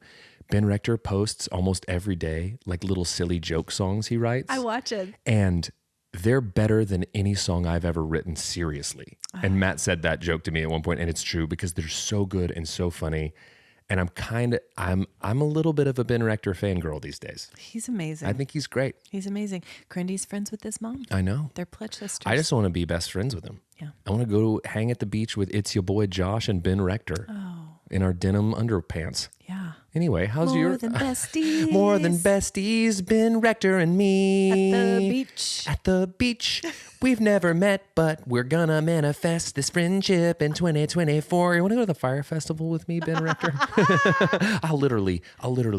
Ben Rector posts almost every day, like little silly joke songs he writes. I watch it. And they're better than any song I've ever written, seriously. And Matt said that joke to me at one point, and it's true because they're so good and so funny. And I'm a little bit of a Ben Rector fangirl these days. He's amazing. I think he's great. He's amazing. Crindy's friends with his mom. I know. They're pledge sisters. I just want to be best friends with him. Yeah. I want to go hang at the beach with It's Your Boy Josh and Ben Rector in our denim underpants. Yeah. Anyway, how's More your than besties. More than besties, Ben Rector and me. At the beach. At the beach. We've never met, but we're gonna manifest this friendship in 2024. You want to go to the fire festival with me, Ben Rector? I'll literally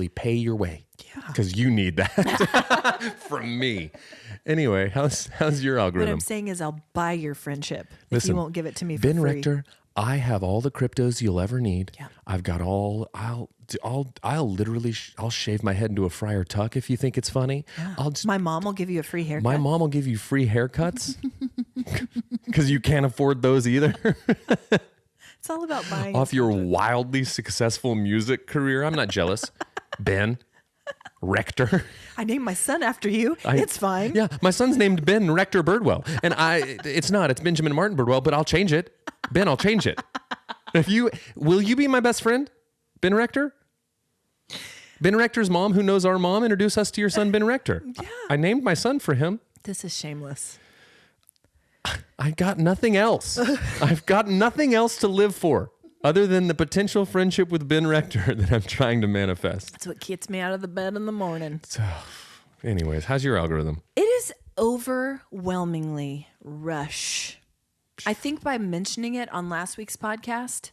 pay your way. Yeah. Because you need that from me. Anyway, how's your What algorithm? I'm saying is I'll buy your friendship if Listen, you won't give it to me for Ben free. Rector, I have all the cryptos you'll ever need. Yeah. I've got all. I'll literally I'll shave my head into a friar tuck if you think it's funny. Yeah. I'll just, My mom will give you a free haircut. my mom will give you free haircuts because you can't afford those either. It's all about buying. Off your wildly successful music career, I'm not jealous. Ben Rector. I named my son after you. It's fine. Yeah, my son's named Ben Rector Birdwell, and it's not. It's Benjamin Martin Birdwell, but I'll change it. Ben, I'll change it. Will you be my best friend, Ben Rector? Ben Rector's mom, who knows our mom, introduce us to your son, Ben Rector. Yeah. I named my son for him. This is shameless. I got nothing else. I've got nothing else to live for other than the potential friendship with Ben Rector that I'm trying to manifest. That's what gets me out of the bed in the morning. So, anyways, how's your algorithm? It is overwhelmingly rush. I think by mentioning it on last week's podcast,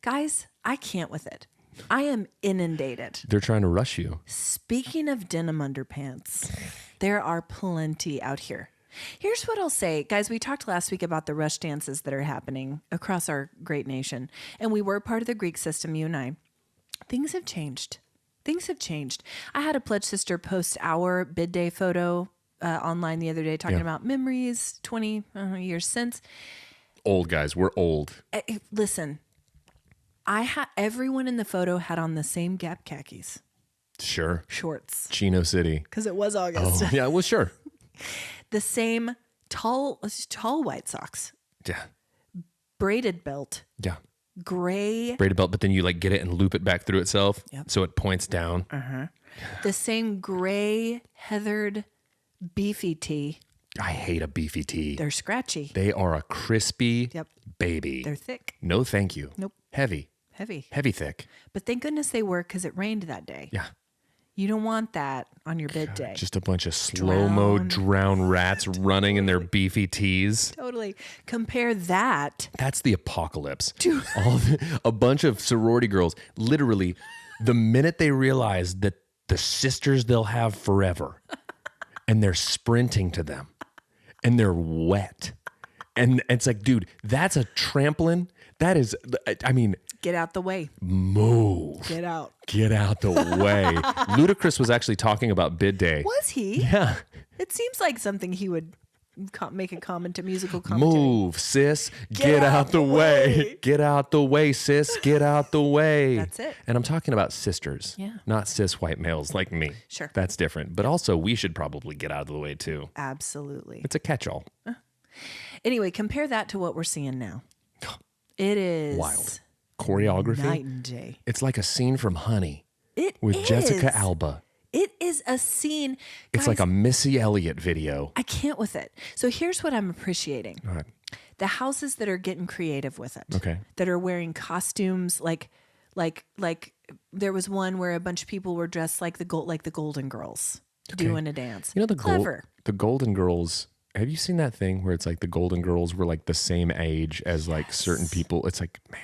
guys, I can't with it. I am inundated. They're trying to rush you. Speaking of denim underpants, there are plenty out here. Here's what I'll say. Guys, we talked last week about the rush dances that are happening across our great nation. And we were part of the Greek system, you and I. Things have changed. Things have changed. I had a pledge sister post our bid day photo online the other day talking about memories 20 years since. Old guys, we're old. Listen, everyone in the photo had on the same Gap khakis. Sure. shorts Chino City. because it was August. Oh, yeah, well, sure. The same tall white socks, Yeah. braided belt, Yeah. gray, Braided belt, but then you like get it and loop it back through itself. Yep. So it points down. the same gray heathered beefy tee. I hate a beefy tee. They're scratchy. They are a crispy Yep. baby. They're thick, No, thank you. Nope. Heavy. heavy. Thick. But thank goodness they were because it rained that day. Yeah. You don't want that on your bid day. Just a bunch of slow-mo drown rats running in their beefy tees. Totally. Compare that. That's the apocalypse. A bunch of sorority girls, literally, the minute they realize that the sisters they'll have forever, and they're sprinting to them, and they're wet. And it's like, dude, that's a trampoline. That is, I mean, Get out the way. move. Get out. Get out the way. Ludacris was actually talking about bid day. Was he? Yeah. It seems like something he would make a musical commentary. Move, sis. Get out the way. Get out the way, sis. Get out the way. That's it. And I'm talking about sisters, Yeah. not cis white males like me. Sure. That's different. But also, we should probably get out of the way too. Absolutely. It's a catch-all. Anyway, compare that to what we're seeing now. It is Wild. Choreography. night and day. It's like a scene from Honey It with is. Jessica Alba. It is a scene. It's Guys, like a Missy Elliott video. I can't with it. So here's what I'm appreciating. All right. The houses that are getting creative with it. Okay. That are wearing costumes like there was one where a bunch of people were dressed like the Golden Girls doing a dance. You know Clever. the Golden Girls. Have you seen that thing where it's like the Golden Girls were like the same age as like certain people? It's like, man,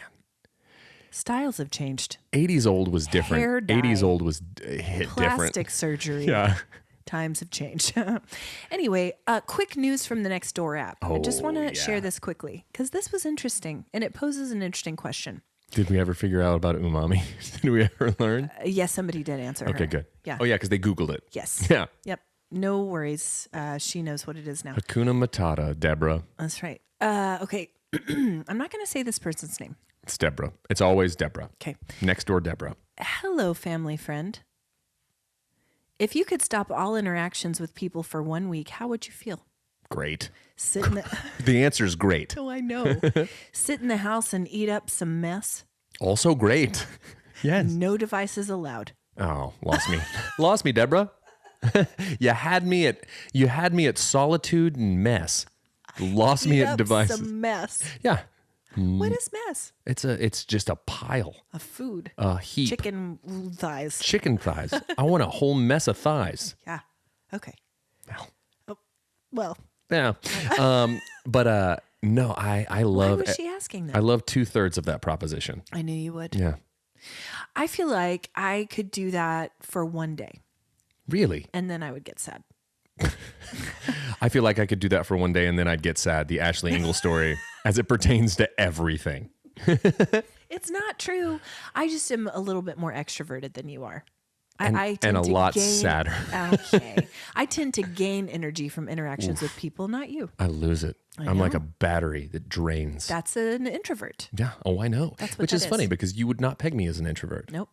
Styles have changed. 80s old was different. Hair dye. 80s old was hit Plastic different. surgery. Yeah. Times have changed. Anyway, quick news from the Nextdoor app. I just want to share this quickly because this was interesting and it poses an interesting question. Did we ever figure out about umami? Did we ever learn? Yes, somebody did answer her. Okay, good. Yeah. Oh yeah, because they Googled it. Yes. Yeah. Yep. No worries. She knows what it is now. Hakuna Matata, Deborah. That's right. Okay. I'm not going to say this person's name. It's Deborah. It's always Deborah. Okay. Next door, Deborah. Hello, family friend. If you could stop all interactions with people for 1 week, how would you feel? Great. Sit in the The answer is great. Oh, I know. Sit in the house and eat up some mess. Also great. Yes. No devices allowed. Oh, lost me. Lost me, Deborah. You had me at solitude and mess. Lost me Eat at up devices. some mess. Yeah. What is mess? It's just a pile. Of food. A heap. Chicken thighs. Chicken thighs. I want a whole mess of thighs. Yeah. Okay. Well. Oh, well. Yeah. But no, I love Why was she asking that? I love 2/3 of that proposition. I knew you would. Yeah. I feel like I could do that for 1 day Really? and then I would get sad. I feel like I could do that for 1 day and then I'd get sad. The Ashley Engle story as it pertains to everything. It's not true. I just am a little bit more extroverted than you are. And, I tend and a to lot gain, sadder. Okay. I tend to gain energy from interactions with people, not you. I lose it. I I'm like know. a battery that drains. That's an introvert. Yeah. Oh, I know. That's what Which that is funny is. because you would not peg me as an introvert. Nope.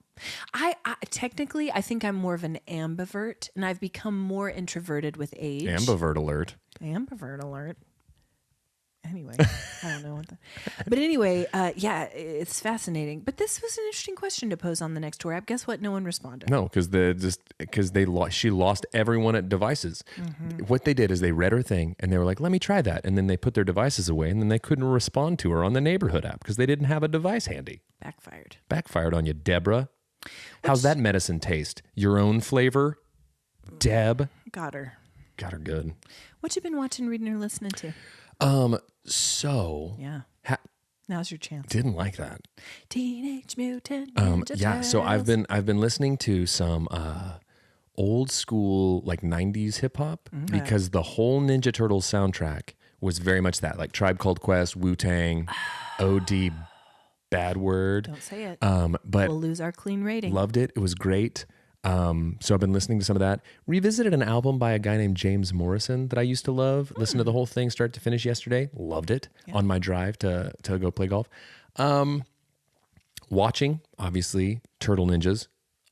I technically, I think I'm more of an ambivert, and I've become more introverted with age. Ambivert alert. Ambivert alert. Anyway, I don't know what that. But anyway, yeah, it's fascinating. But this was an interesting question to pose on the Nextdoor app. Guess what? No one responded. No, because she lost everyone at devices. Mm-hmm. What they did is they read her thing and they were like, "Let me try that," and then they put their devices away and then they couldn't respond to her on the neighborhood app because they didn't have a device handy. Backfired. Backfired on you, Deborah. How's that medicine taste? Your own flavor, Deb. Got her. Got her good. What you been watching, reading, or listening to? So Yeah. Now's your chance. Didn't like that. Teenage Mutant Ninja Yeah, so I've Turtles. been listening to some old school like 90s hip hop because the whole Ninja Turtles soundtrack was very much that, like Tribe Called Quest, Wu-Tang, OD, Bad Word. Don't say it. But We'll lose our clean rating. loved it. It was great. So I've been listening to some of that. Revisited an album by a guy named James Morrison that I used to love. Listened to the whole thing start to finish yesterday. Loved it on my drive to go play golf. Watching, obviously, Turtle Ninjas.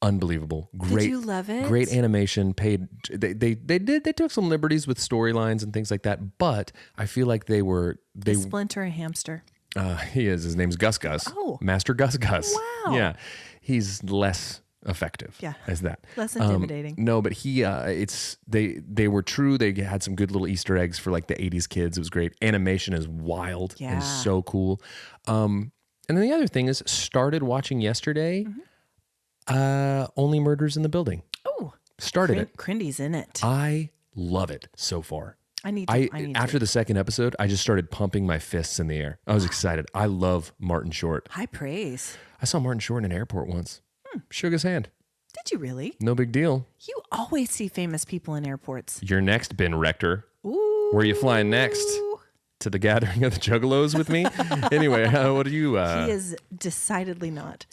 Unbelievable. Great. Did you love it? Great animation. They took some liberties with storylines and things like that, but I feel like they Splinter a hamster. he is. His name's Gus Gus. Oh. Master Gus Gus. Wow. Yeah. He's less effective as that. Less intimidating. No, but they were true. They had some good little Easter eggs for like the 80s kids. It was great. Animation is wild and so cool. And then the other thing is started watching yesterday, Only Murders in the Building. Oh. Started it. Crindy's in it. I love it so far. I need to. After the second episode, I just started pumping my fists in the air. I was excited. I love Martin Short. High praise. I saw Martin Short in an airport once. Shook his hand. Did you really? No big deal. You always see famous people in airports. You're next, Ben Rector. Ooh. Where are you flying next? To the gathering of the Juggalos with me? Anyway, what do you... He is decidedly not.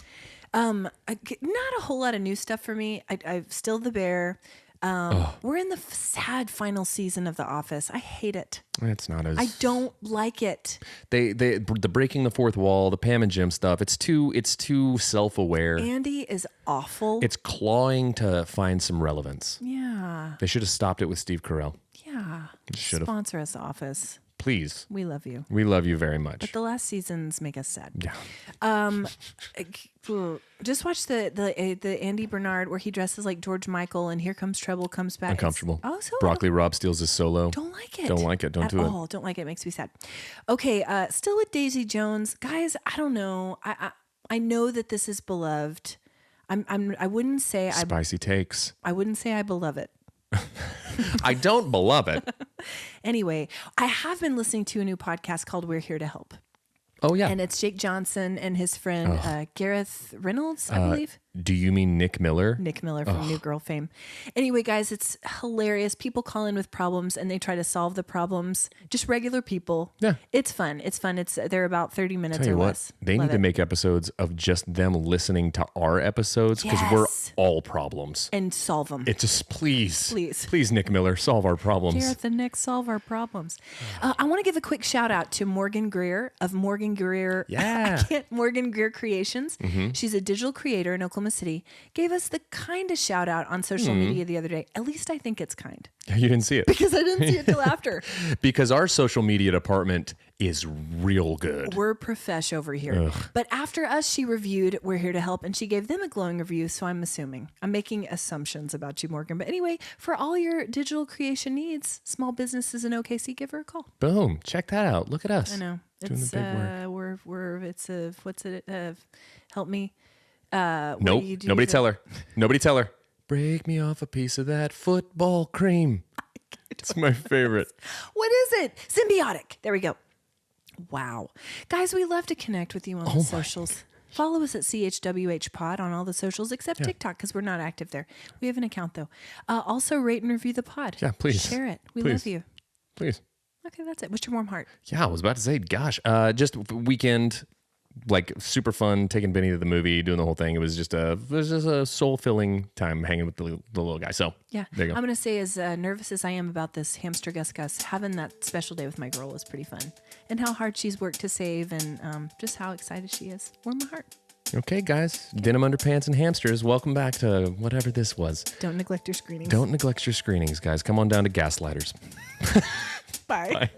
Not a whole lot of new stuff for me. I've still the bear. We're in the sad final season of The Office. I hate it. It's not as... I don't like it. The breaking the fourth wall, the Pam and Jim stuff, it's too self-aware. Andy is awful. It's clawing to find some relevance. Yeah. They should have stopped it with Steve Carell. Yeah. Should've. Sponsor us, Office. Please. We love you. We love you very much. But the last seasons make us sad. Yeah. Just watch the Andy Bernard where he dresses like George Michael and Here Comes Trouble comes back. Uncomfortable. So Broccoli Rob steals his solo. Don't like it. Don't like it. Don't at do it. all. Don't like it. Makes me sad. Okay. Still with Daisy Jones, guys. I don't know. I know that this is beloved. I wouldn't say Spicy takes. I wouldn't say I beloved it. I don't beloved it. Anyway, I have been listening to a new podcast called We're Here to Help. Oh, yeah. And it's Jake Johnson and his friend Gareth Reynolds, I believe. Do you mean Nick Miller? Nick Miller from New Girl fame. Anyway, guys, it's hilarious. People call in with problems and they try to solve the problems. Just regular people. Yeah. It's fun. They're about 30 minutes Tell you or what, less. they need to make episodes of just them listening to our episodes because we're all problems. And solve them. It just, please, Nick Miller, solve our problems. Gareth and Nick solve our problems. I want to give a quick shout out to Morgan Greer of Morgan Greer. Yeah. Morgan Greer Creations. Mm-hmm. She's a digital creator in Oklahoma City. Gave us the kind of shout out on social media the other day. At least I think it's kind. You didn't see it. Because I didn't see it till after. Because our social media department is real good. We're profesh over here. But after us, she reviewed We're Here to Help, and she gave them a glowing review, so I'm making assumptions about you, Morgan. But anyway, for all your digital creation needs, small businesses in OKC, give her a call. Boom. Check that out. Look at us. I know. Doing It's, the big work. Help me. Nope. Nobody tell her. Nobody tell her. Break me off a piece of that football cream. It's my favorite. What is it? Symbiotic. There we go. Wow. Guys, we love to connect with you on the socials. Follow us at CHWH Pod on all the socials except TikTok because we're not active there. We have an account though. Also rate and review the pod. Yeah, please. Share it. We Please. love you. Please. Okay, that's it. What's your warm heart? Yeah, I was about to say, gosh, just weekend, like super fun, taking Benny to the movie, doing the whole thing. It was just a soul-filling time hanging with the little guy. So yeah, there you go. I'm going to say as nervous as I am about this hamster Gus, having that special day with my girl was pretty fun. And how hard she's worked to save and just how excited she is. Warm my heart. Okay, guys, Denim Underpants and Hamsters, welcome back to whatever this was. Don't neglect your screenings. Don't neglect your screenings, guys. Come on down to Gaslighters. Bye. Bye.